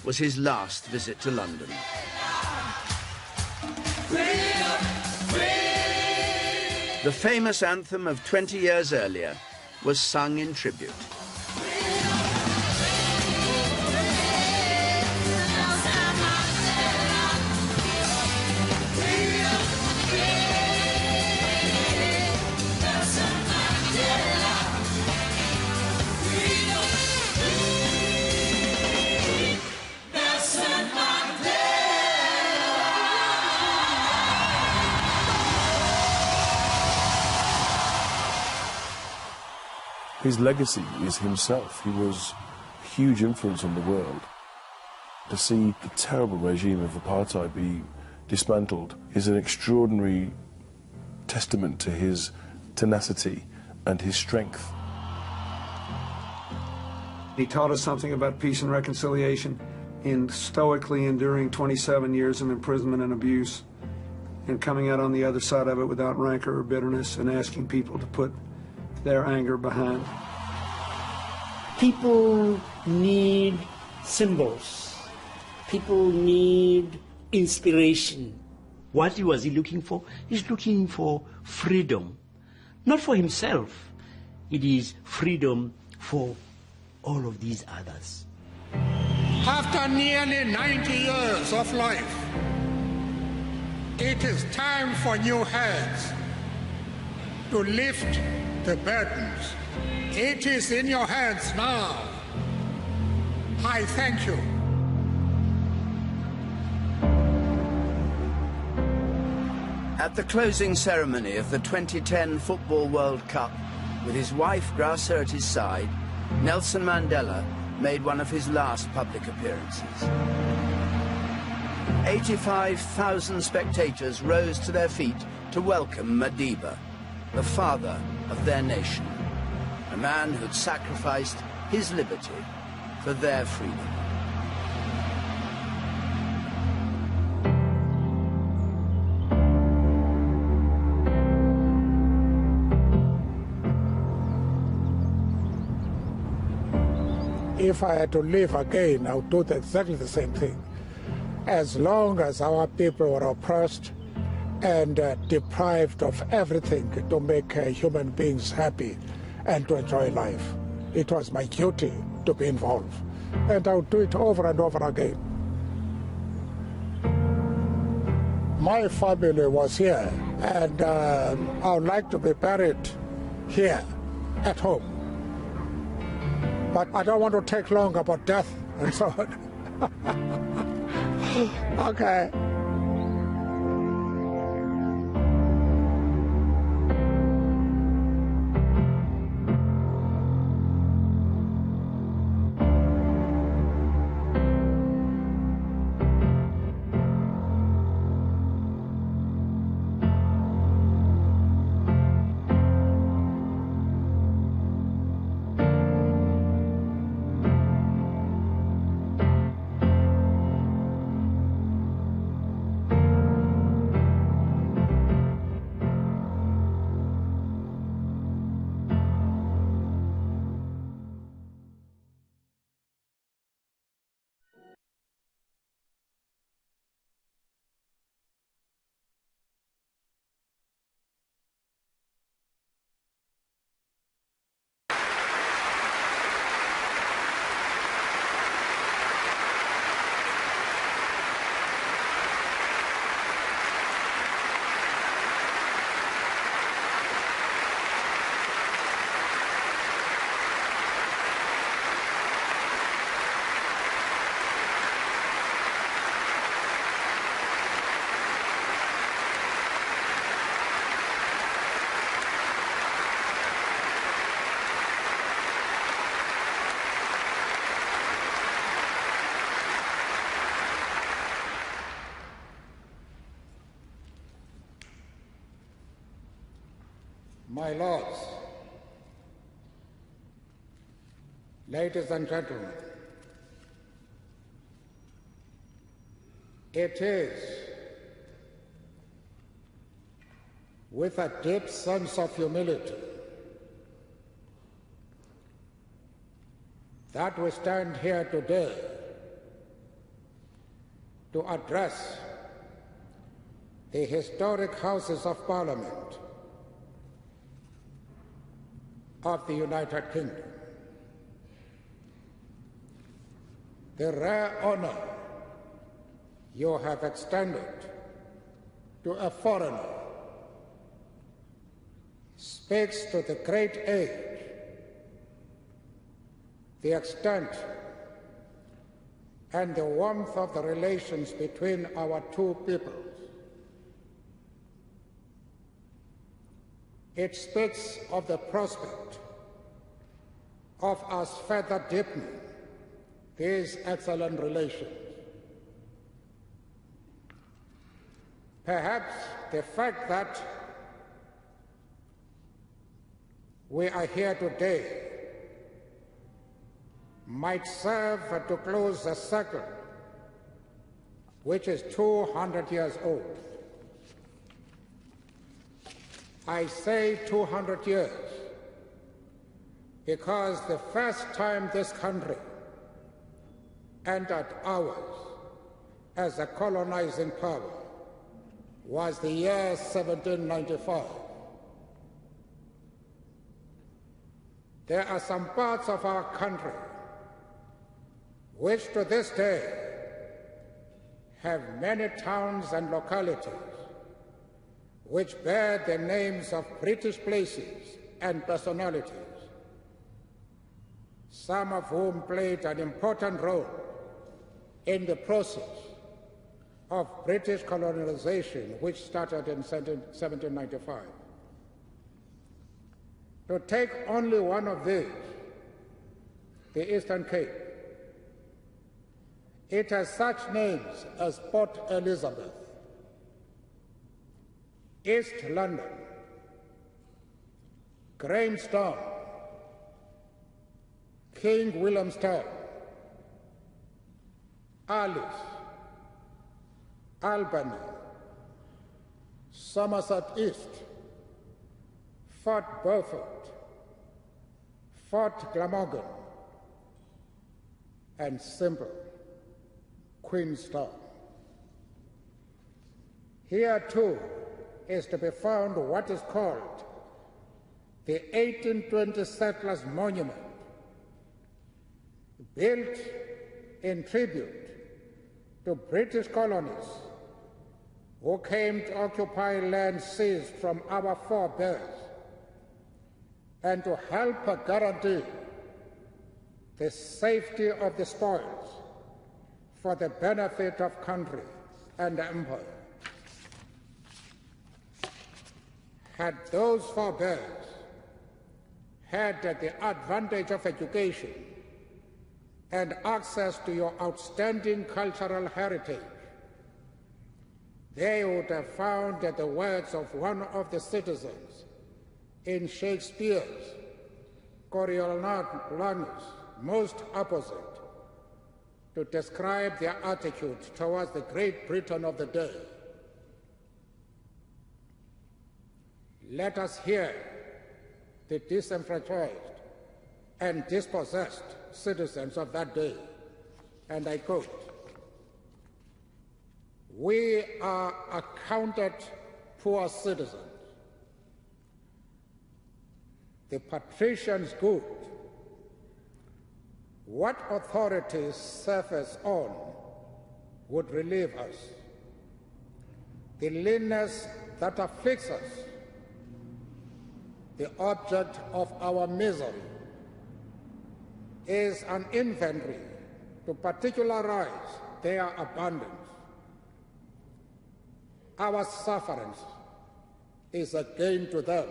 was his last visit to London. The famous anthem of 20 years earlier was sung in tribute. His legacy is himself. He was a huge influence on the world. To see the terrible regime of apartheid be dismantled is an extraordinary testament to his tenacity and his strength. He taught us something about peace and reconciliation in stoically enduring 27 years of imprisonment and abuse and coming out on the other side of it without rancor or bitterness and asking people to put their anger behind. People need symbols. People need inspiration. What was he looking for? He's looking for freedom. Not for himself. It is freedom for all of these others. After nearly 90 years of life, it is time for new hands to lift the burdens. It is in your hands now. I thank you. At the closing ceremony of the 2010 Football World Cup, with his wife Graça at his side, Nelson Mandela made one of his last public appearances. 85,000 spectators rose to their feet to welcome Madiba, the father of their nation, a man who'd sacrificed his liberty for their freedom. If I had to live again, I would do exactly the same thing. As long as our people were oppressed and deprived of everything to make human beings happy and to enjoy life, it was my duty to be involved. And I would do it over and over again. My family was here, and I would like to be buried here at home. But I don't want to take long about death and so on. Okay. My lords, ladies and gentlemen, it is with a deep sense of humility that we stand here today to address the historic Houses of Parliament of the United Kingdom. The rare honor you have extended to a foreigner speaks to the great age, the extent, and the warmth of the relations between our two peoples. It speaks of the prospect of us further deepening these excellent relations. Perhaps the fact that we are here today might serve to close a circle which is 200 years old. I say 200 years because the first time this country entered ours as a colonizing power was the year 1795. There are some parts of our country which to this day have many towns and localities which bear the names of British places and personalities, some of whom played an important role in the process of British colonization, which started in 1795. To take only one of these, the Eastern Cape, it has such names as Port Elizabeth, East London, Grahamstown, King Williamstown, Alice, Albany, Somerset East, Fort Beaufort, Fort Glamorgan, and simple Queenstown. Here too is to be found what is called the 1820 Settlers Monument, built in tribute to British colonists who came to occupy land seized from our forebears and to help guarantee the safety of the spoils for the benefit of country and empire. Had those forebears had the advantage of education and access to your outstanding cultural heritage, they would have found the words of one of the citizens in Shakespeare's Coriolanus most apposite to describe their attitude towards the Great Britain of the day. Let us hear the disenfranchised and dispossessed citizens of that day, and I quote, "We are accounted poor citizens. The patricians good. What authorities serve us on would relieve us. The leanness that afflicts us, the object of our misery, is an inventory to particularize their abundance. Our sufferance is a gain to them.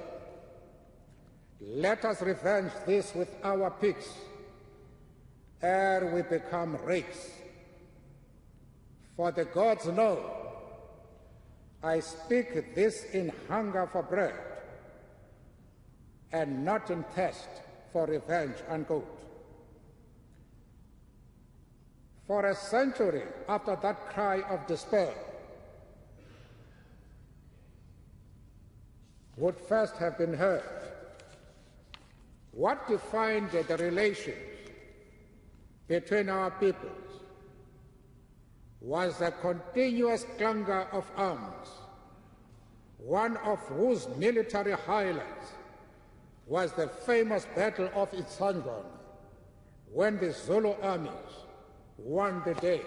Let us revenge this with our pigs, ere we become rakes. For the gods know I speak this in hunger for bread, and not in thirst for revenge, unquote. For a century after that cry of despair would first have been heard, what defined the relations between our peoples was the continuous clangor of arms, one of whose military highlights was the famous Battle of Itsangon, when the Zulu armies won the day.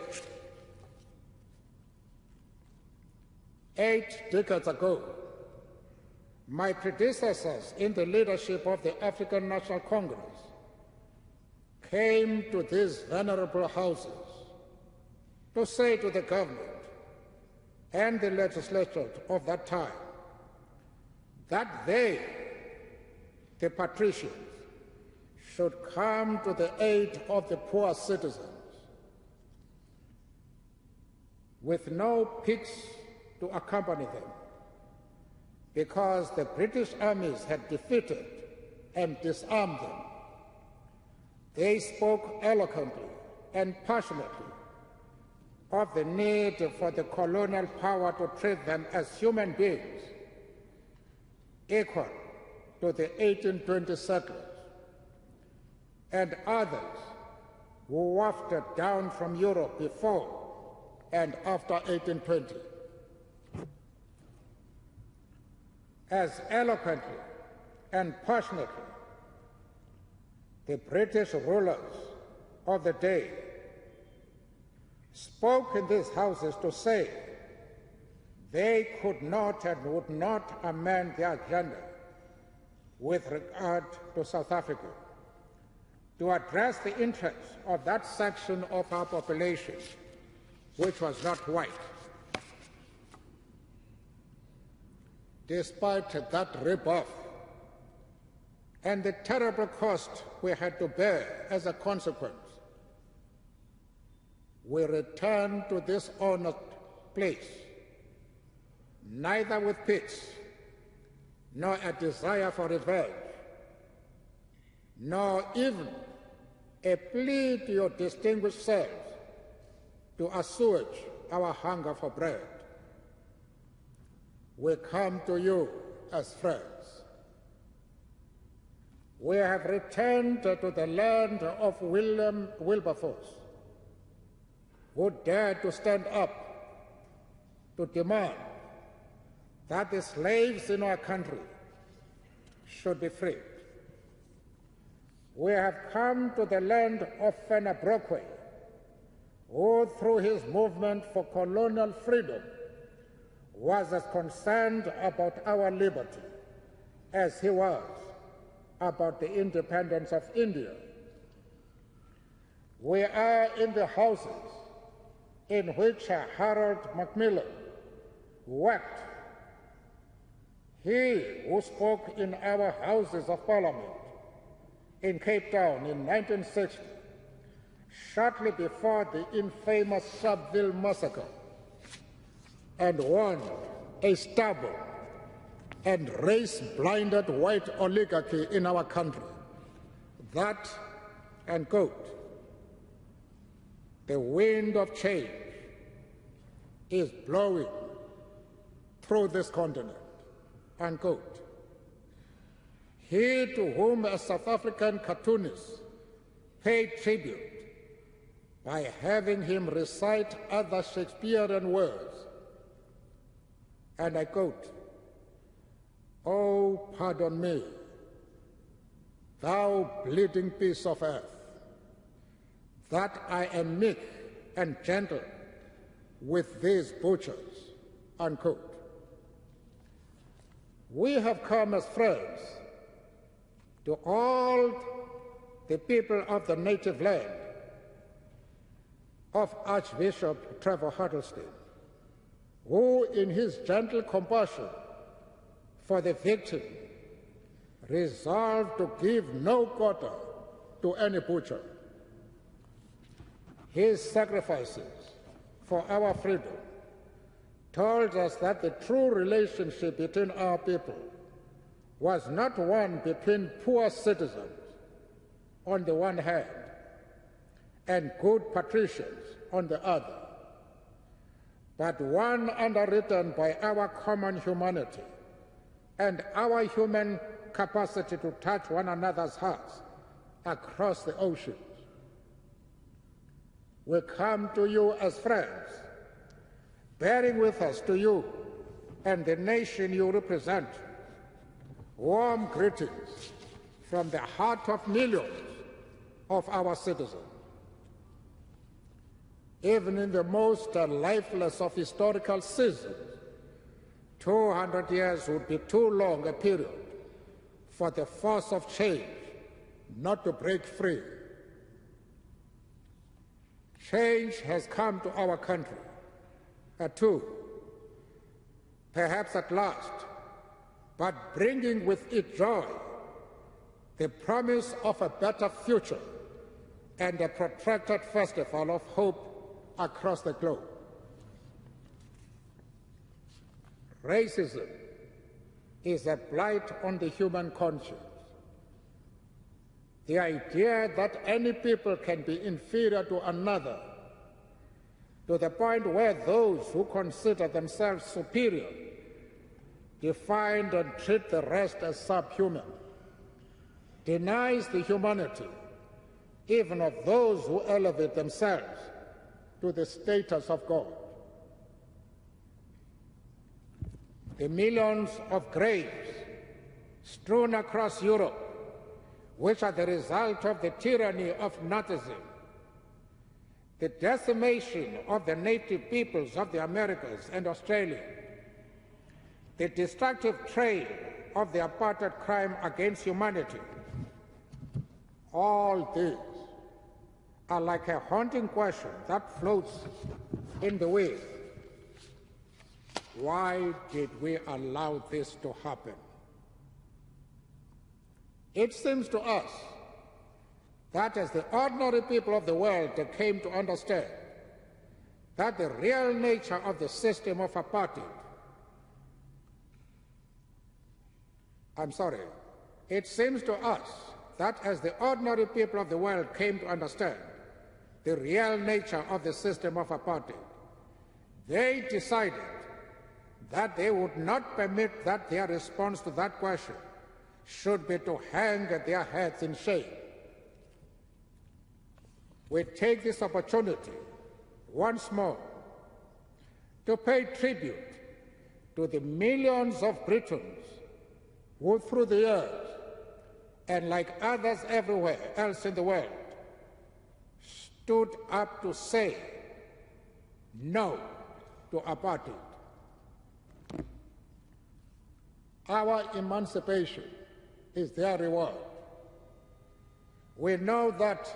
8 decades ago, my predecessors in the leadership of the African National Congress came to these venerable houses to say to the government and the legislature of that time that they, the patricians, should come to the aid of the poor citizens with no pigs to accompany them, because the British armies had defeated and disarmed them. They spoke eloquently and passionately of the need for the colonial power to treat them as human beings, equal to the 1820 settlers and others who wafted down from Europe before and after 1820. As eloquently and passionately, the British rulers of the day spoke in these houses to say they could not and would not amend their agenda with regard to South Africa to address the interests of that section of our population which was not white. Despite that rebuff and the terrible cost we had to bear as a consequence, we returned to this honored place, neither with pigs, nor a desire for revenge, nor even a plea to your distinguished selves to assuage our hunger for bread. We come to you as friends. We have returned to the land of William Wilberforce, who dared to stand up to demand that the slaves in our country should be freed. We have come to the land of Fenner Brockway, who through his movement for colonial freedom was as concerned about our liberty as he was about the independence of India. We are in the houses in which Harold Macmillan worked, he who spoke in our Houses of Parliament in Cape Town in 1960, shortly before the infamous Sharpeville massacre, and warned a stubborn and race-blinded white oligarchy in our country that, and quote, the wind of change is blowing through this continent, unquote. He to whom a South African cartoonist paid tribute by having him recite other Shakespearean words, and I quote, "Oh, pardon me, thou bleeding piece of earth, that I am meek and gentle with these butchers," unquote. We have come as friends to all the people of the native land of Archbishop Trevor Huddleston, who in his gentle compassion for the victim resolved to give no quarter to any butcher. His sacrifices for our freedom told us that the true relationship between our people was not one between poor citizens on the one hand and good patricians on the other, but one underwritten by our common humanity and our human capacity to touch one another's hearts across the oceans. We come to you as friends, bearing with us to you and the nation you represent warm greetings from the heart of millions of our citizens. Even in the most lifeless of historical seasons, 200 years would be too long a period for the force of change not to break free. Change has come to our country, too, perhaps at last, but bringing with it joy, the promise of a better future and a protracted festival of hope across the globe. Racism is a blight on the human conscience. The idea that any people can be inferior to another, to the point where those who consider themselves superior define and treat the rest as subhuman, denies the humanity even of those who elevate themselves to the status of God. The millions of graves strewn across Europe, which are the result of the tyranny of Nazism, the decimation of the native peoples of the Americas and Australia, the destructive trail of the apartheid crime against humanity, all these are like a haunting question that floats in the wind. Why did we allow this to happen? It seems to us that as the ordinary people of the world came to understand that the real nature of the system of apartheid, it seems to us that as the ordinary people of the world came to understand the real nature of the system of apartheid, they decided that they would not permit that their response to that question should be to hang their heads in shame. We take this opportunity once more to pay tribute to the millions of Britons who through the years, and like others everywhere else in the world, stood up to say no to apartheid. Our emancipation is their reward. We know that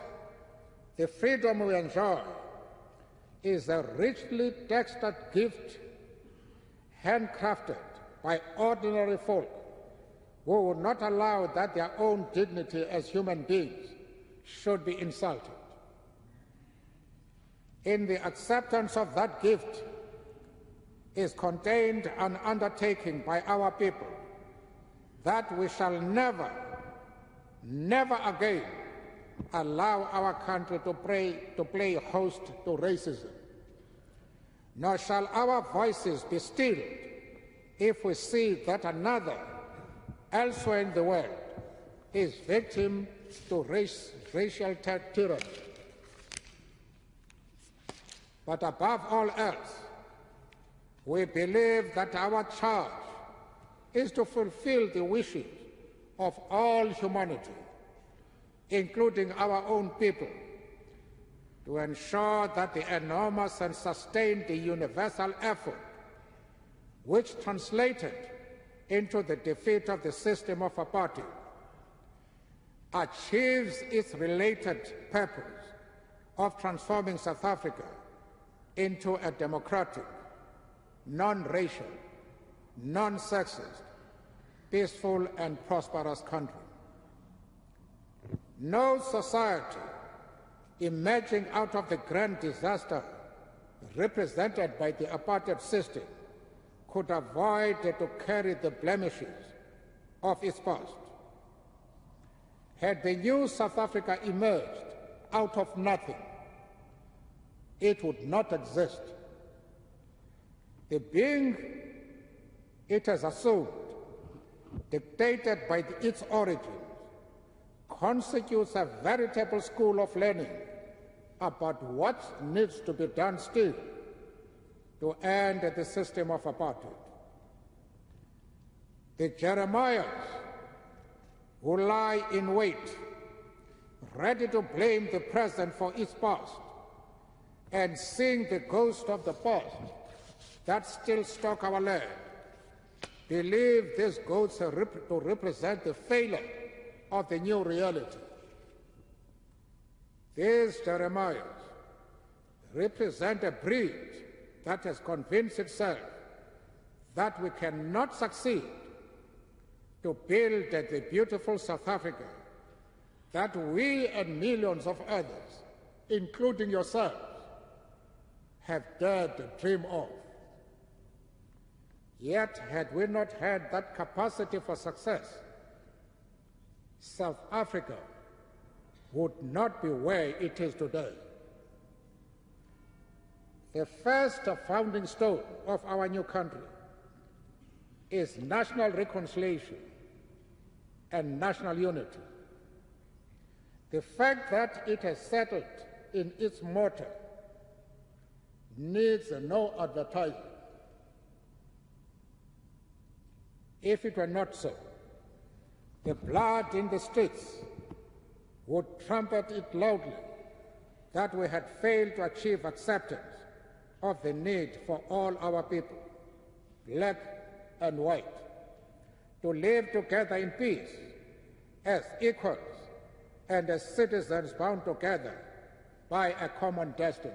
the freedom we enjoy is a richly textured gift handcrafted by ordinary folk who would not allow that their own dignity as human beings should be insulted. In the acceptance of that gift is contained an undertaking by our people that we shall never, never again allow our country to play host to racism, nor shall our voices be stilled if we see that another elsewhere in the world is victim to racial tyranny. But above all else, we believe that our charge is to fulfill the wishes of all humanity, including our own people, to ensure that the enormous and sustained universal effort, which translated into the defeat of the system of apartheid, achieves its related purpose of transforming South Africa into a democratic, non-racial, non-sexist, peaceful and prosperous country. No society emerging out of the grand disaster represented by the apartheid system could avoid to carry the blemishes of its past. Had the new South Africa emerged out of nothing, it would not exist. The being it has assumed, dictated by its origins, constitutes a veritable school of learning about what needs to be done still to end the system of apartheid. The Jeremiahs who lie in wait, ready to blame the present for its past and sing the ghost of the past that still stalk our land, believe these ghosts to represent the failure of the new reality. These Jeremiahs represent a breed that has convinced itself that we cannot succeed to build the beautiful South Africa that we and millions of others, including yourselves, have dared to dream of. Yet, had we not had that capacity for success, South Africa would not be where it is today. The first founding stone of our new country is national reconciliation and national unity. The fact that it has settled in its mortar needs no advertising. If it were not so, the blood in the streets would trumpet it loudly that we had failed to achieve acceptance of the need for all our people, black and white, to live together in peace as equals and as citizens bound together by a common destiny.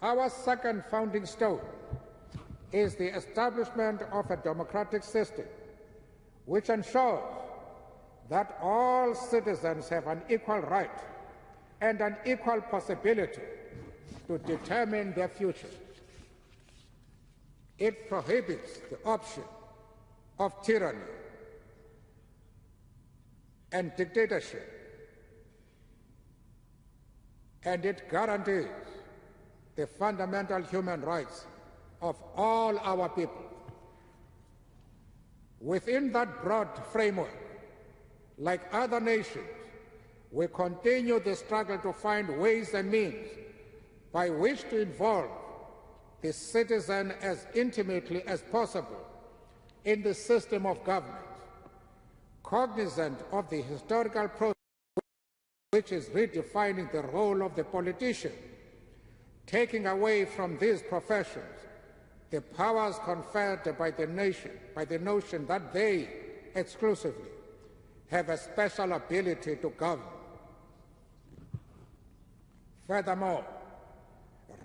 Our second founding stone is the establishment of a democratic system which ensures that all citizens have an equal right and an equal possibility to determine their future. It prohibits the option of tyranny and dictatorship, and it guarantees the fundamental human rights of all our people. Within that broad framework, like other nations, we continue the struggle to find ways and means by which to involve the citizen as intimately as possible in the system of government, cognizant of the historical process which is redefining the role of the politician, taking away from these professions the powers conferred by the notion that they exclusively have a special ability to govern. Furthermore,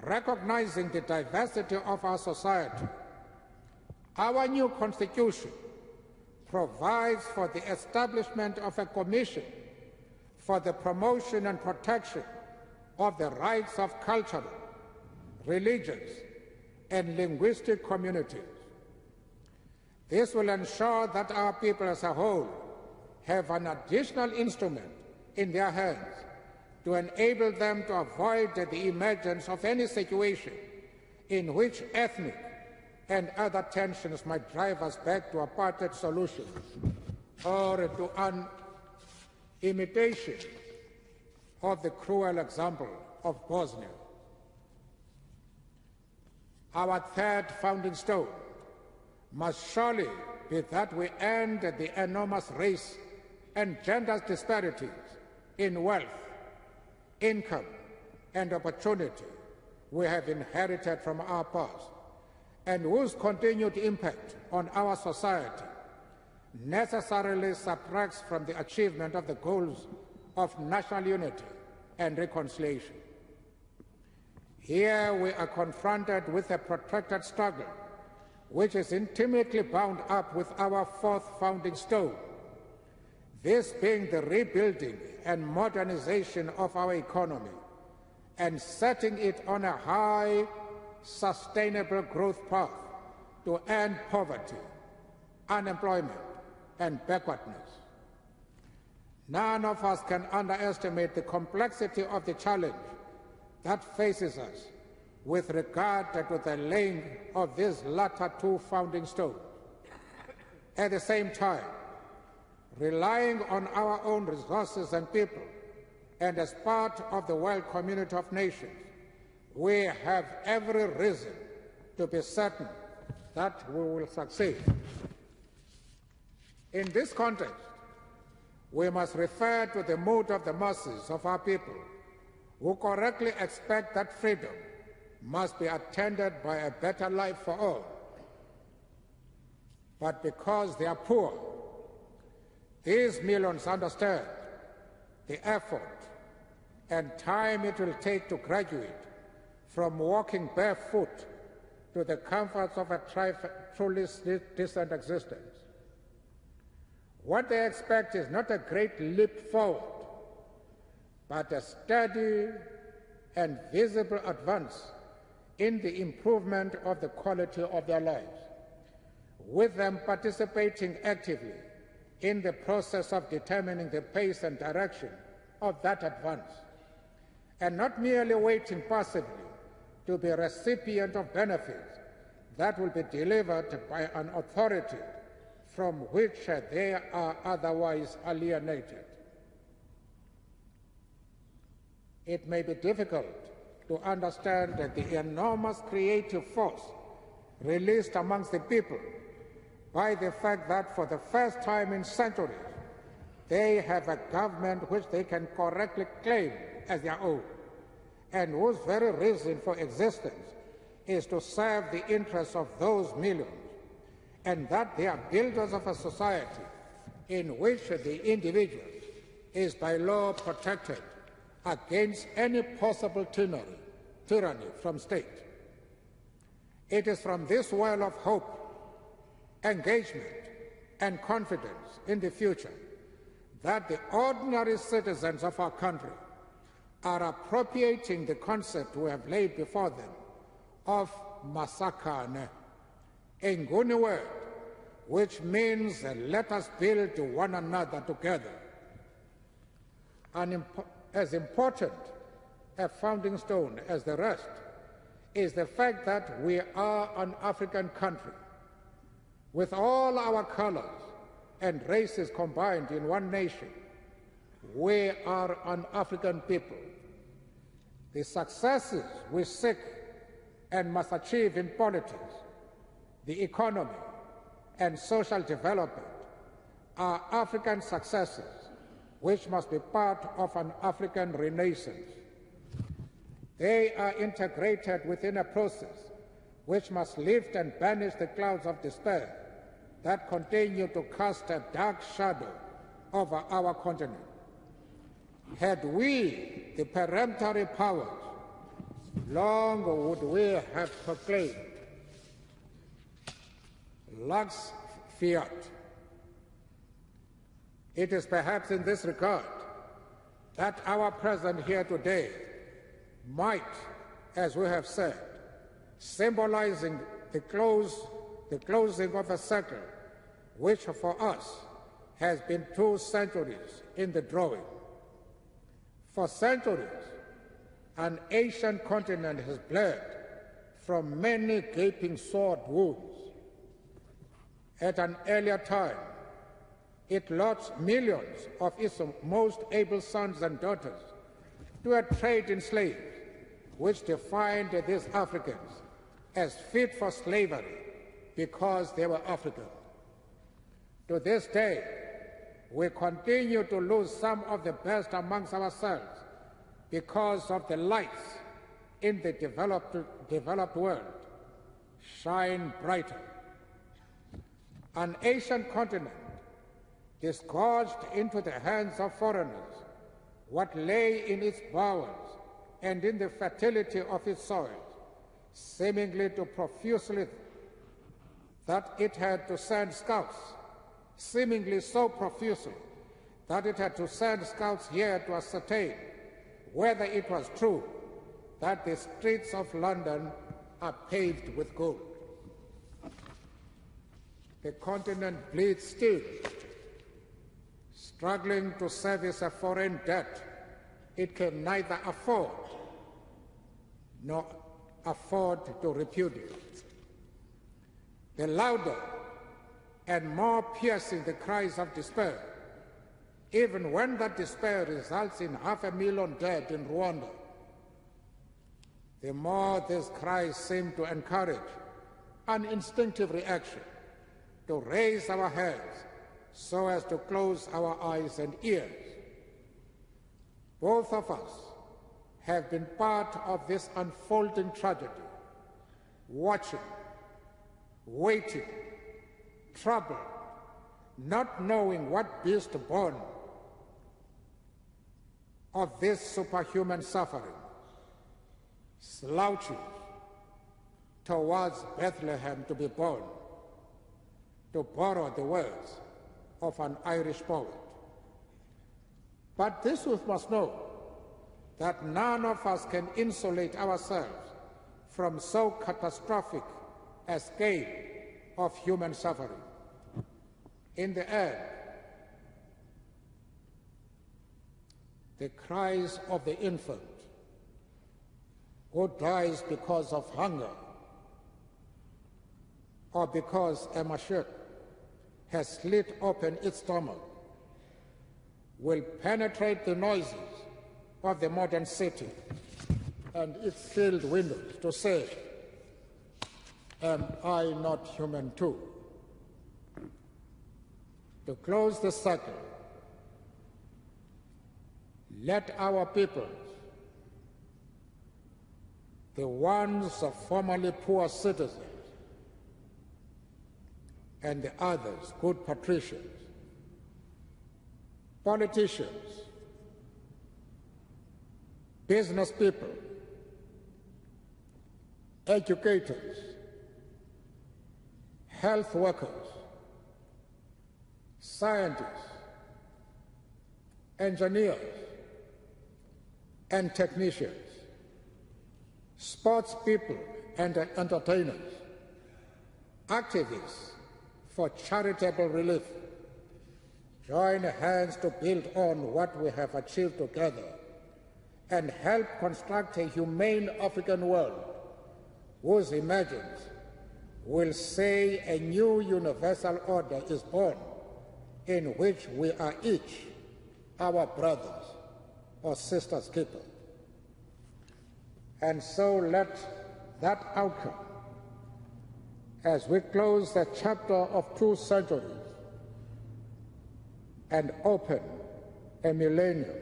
recognizing the diversity of our society, our new Constitution provides for the establishment of a commission for the promotion and protection of the rights of cultural, religious, and linguistic communities. This will ensure that our people as a whole have an additional instrument in their hands to enable them to avoid the emergence of any situation in which ethnic and other tensions might drive us back to apartheid solutions or to an imitation of the cruel example of Bosnia. Our third founding stone must surely be that we end the enormous race and gender disparities in wealth, income, and opportunity we have inherited from our past, and whose continued impact on our society necessarily subtracts from the achievement of the goals of national unity and reconciliation. Here we are confronted with a protracted struggle which is intimately bound up with our fourth founding stone, this being the rebuilding and modernization of our economy and setting it on a high, sustainable growth path to end poverty unemployment, and backwardness. None of us can underestimate the complexity of the challenge that faces us with regard to the laying of these latter two founding stones. At the same time, relying on our own resources and people, and as part of the world community of nations, we have every reason to be certain that we will succeed. In this context, we must refer to the mood of the masses of our people who correctly expect that freedom must be attended by a better life for all. But because they are poor, these millions understand the effort and time it will take to graduate from walking barefoot to the comforts of a truly decent existence. What they expect is not a great leap forward, but a steady and visible advance in the improvement of the quality of their lives, with them participating actively in the process of determining the pace and direction of that advance, and not merely waiting passively to be a recipient of benefits that will be delivered by an authority from which they are otherwise alienated. It may be difficult to understand the enormous creative force released amongst the people by the fact that for the first time in centuries, they have a government which they can correctly claim as their own, and whose very reason for existence is to serve the interests of those millions, and that they are builders of a society in which the individual is by law protected against any possible tyranny from state. It is from this well of hope, engagement, and confidence in the future that the ordinary citizens of our country are appropriating the concept we have laid before them of masakane, a Nguni word which means let us build one another together. As important a founding stone as the rest is the fact that we are an African country with all our colors and races combined in one nation. We are an African people. The successes we seek and must achieve in politics, the economy, and social development are African successes which must be part of an African renaissance. They are integrated within a process which must lift and banish the clouds of despair that continue to cast a dark shadow over our continent. Had we the peremptory powers, long would we have proclaimed Lux Fiat. It is perhaps in this regard that our presence here today might, as we have said, symbolizing the closing of a circle which for us has been 2 centuries in the drawing. For centuries, an ancient continent has bled from many gaping sword wounds. At an earlier time, it lost millions of its most able sons and daughters to a trade in slaves, which defined these Africans as fit for slavery because they were African. To this day, we continue to lose some of the best amongst ourselves because of the lights in the developed world shine brighter. An Asian continent disgorged into the hands of foreigners what lay in its bowels and in the fertility of its soils, seemingly to profusely that it had to send scouts, seemingly so profusely that it had to send scouts here to ascertain whether it was true that the streets of London are paved with gold. the continent bleeds still, struggling to service a foreign debt it can neither afford nor afford to repudiate. The louder and more piercing the cries of despair, even when that despair results in 500,000 dead in Rwanda, the more these cries seem to encourage an instinctive reaction to raise our heads so as to close our eyes and ears. Both of us have been part of this unfolding tragedy, watching, waiting, troubled, not knowing what beast born of this superhuman suffering slouches towards Bethlehem to be born, to borrow the words of an Irish poet. But this youth must know that none of us can insulate ourselves from so catastrophic a scale of human suffering. In the end, the cries of the infant who dies because of hunger or because a machete has slit open its stomach will penetrate the noises of the modern city and its sealed windows to say, am I not human too? To close the circle, let our peoples, the ones of formerly poor citizens, and the others, good patricians, politicians, business people, educators, health workers, scientists, engineers, and technicians, sports people and entertainers, activists for charitable relief, join hands to build on what we have achieved together and help construct a humane African world whose emergence will say a new universal order is born in which we are each our brothers or sisters' keeper. And so let that outcome, as we close the chapter of 2 centuries and open a millennium,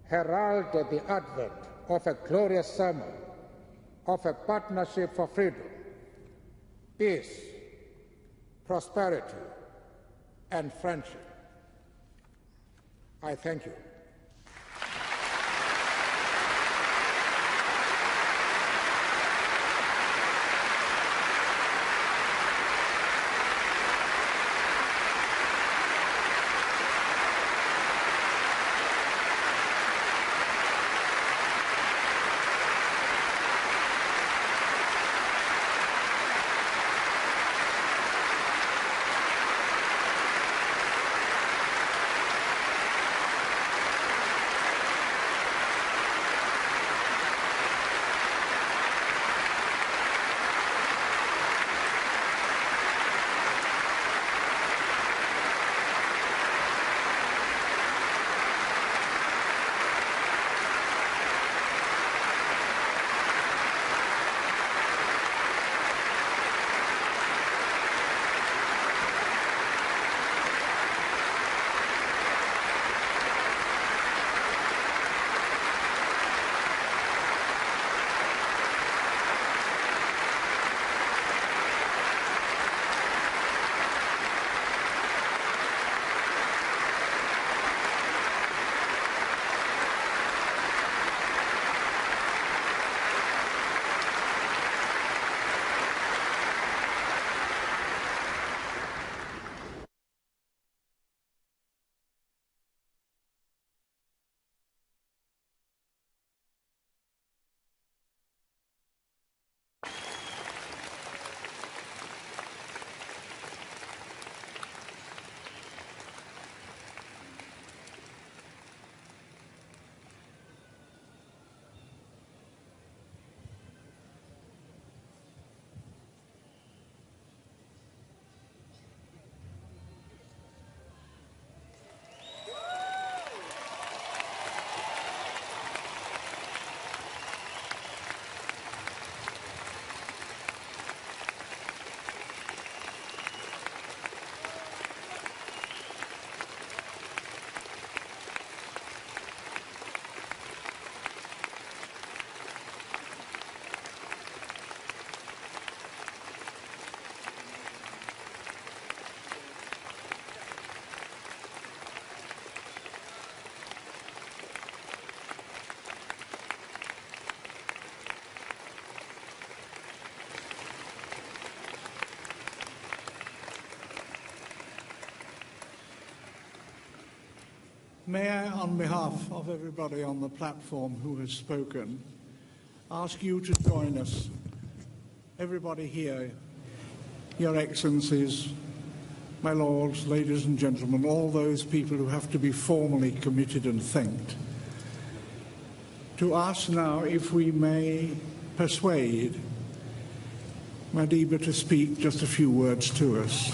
herald the advent of a glorious summer of a partnership for freedom, peace, prosperity, and friendship. I thank you. May I, on behalf of everybody on the platform who has spoken, ask you to join us, everybody here, Your Excellencies, my lords, ladies and gentlemen, all those people who have to be formally committed and thanked, to ask now if we may persuade Madiba to speak just a few words to us.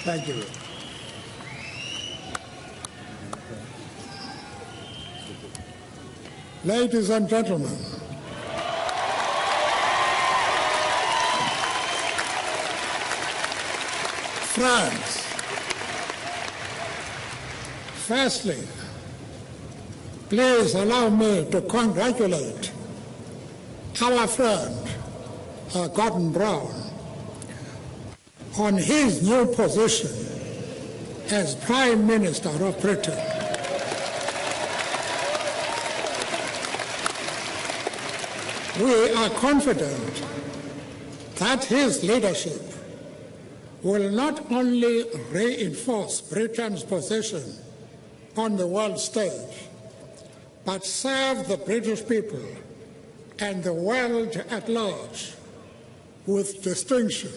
Thank you. Ladies and gentlemen, friends, firstly, please allow me to congratulate our friend, Gordon Brown, on his new position as Prime Minister of Britain. We are confident that his leadership will not only reinforce Britain's position on the world stage, but serve the British people and the world at large with distinction.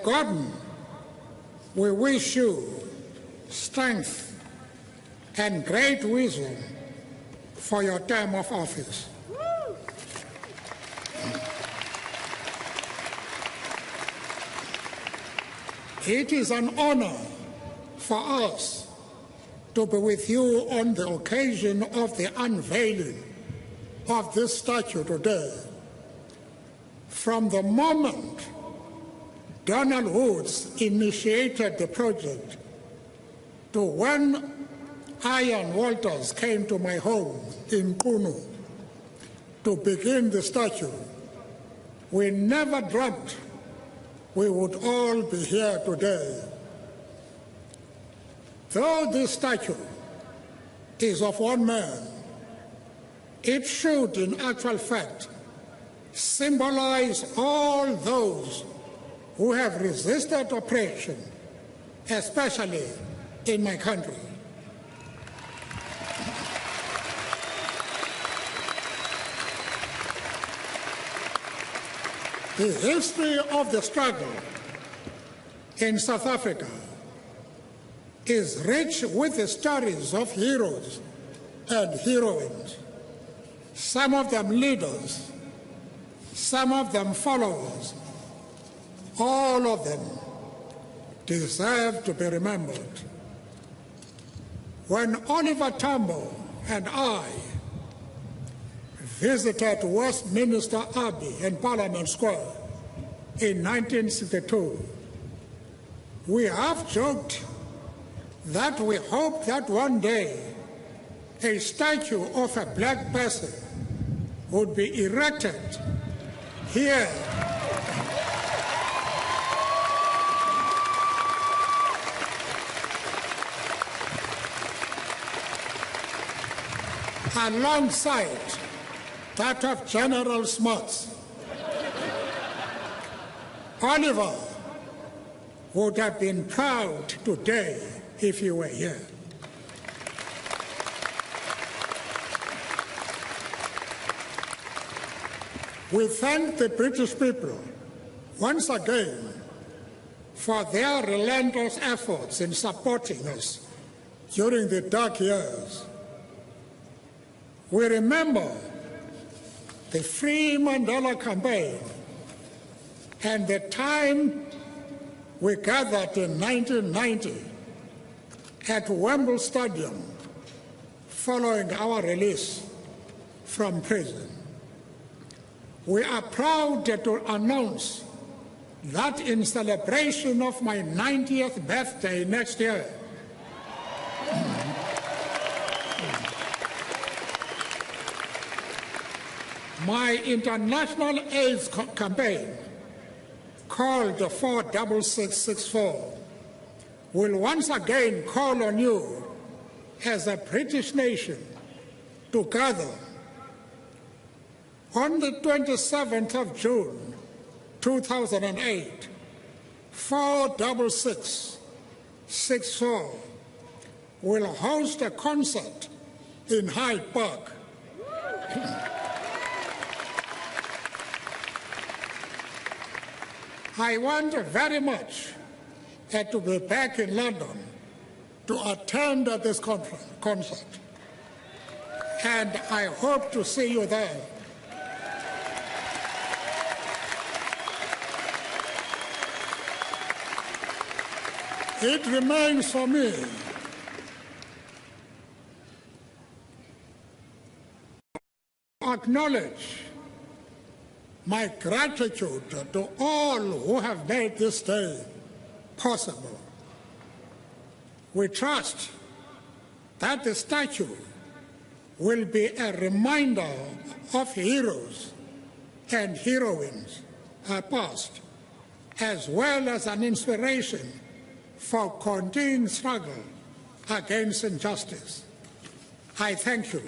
Gordon, we wish you strength and great wisdom for your term of office. It is an honor for us to be with you on the occasion of the unveiling of this statue today. From the moment Donald Woods initiated the project to when Ian Walters came to my home in Kunu to begin the statue, we never dreamt we would all be here today. Though this statue is of one man, it should in actual fact symbolize all those who have resisted oppression, especially in my country. The history of the struggle in South Africa is rich with the stories of heroes and heroines, some of them leaders, some of them followers. All of them deserve to be remembered. When Oliver Tambo and I visited Westminster Abbey and Parliament Square in 1962, we half joked that we hoped that one day a statue of a black person would be erected here alongside that of General Smuts. Oliver would have been proud today if you were here. We thank the British people once again for their relentless efforts in supporting us during the dark years. We remember the Free Mandela campaign and the time we gathered in 1990 at Wembley Stadium following our release from prison. We are proud to announce that in celebration of my 90th birthday next year, my international AIDS campaign, called 46664, will once again call on you as a British nation to gather on the 27th of June, 2008, 46664 will host a concert in Hyde Park. I want very much to be back in London to attend this concert, and I hope to see you there. It remains for me to acknowledge my gratitude to all who have made this day possible. We trust that the statue will be a reminder of heroes and heroines past, as well as an inspiration for continuing struggle against injustice. I thank you.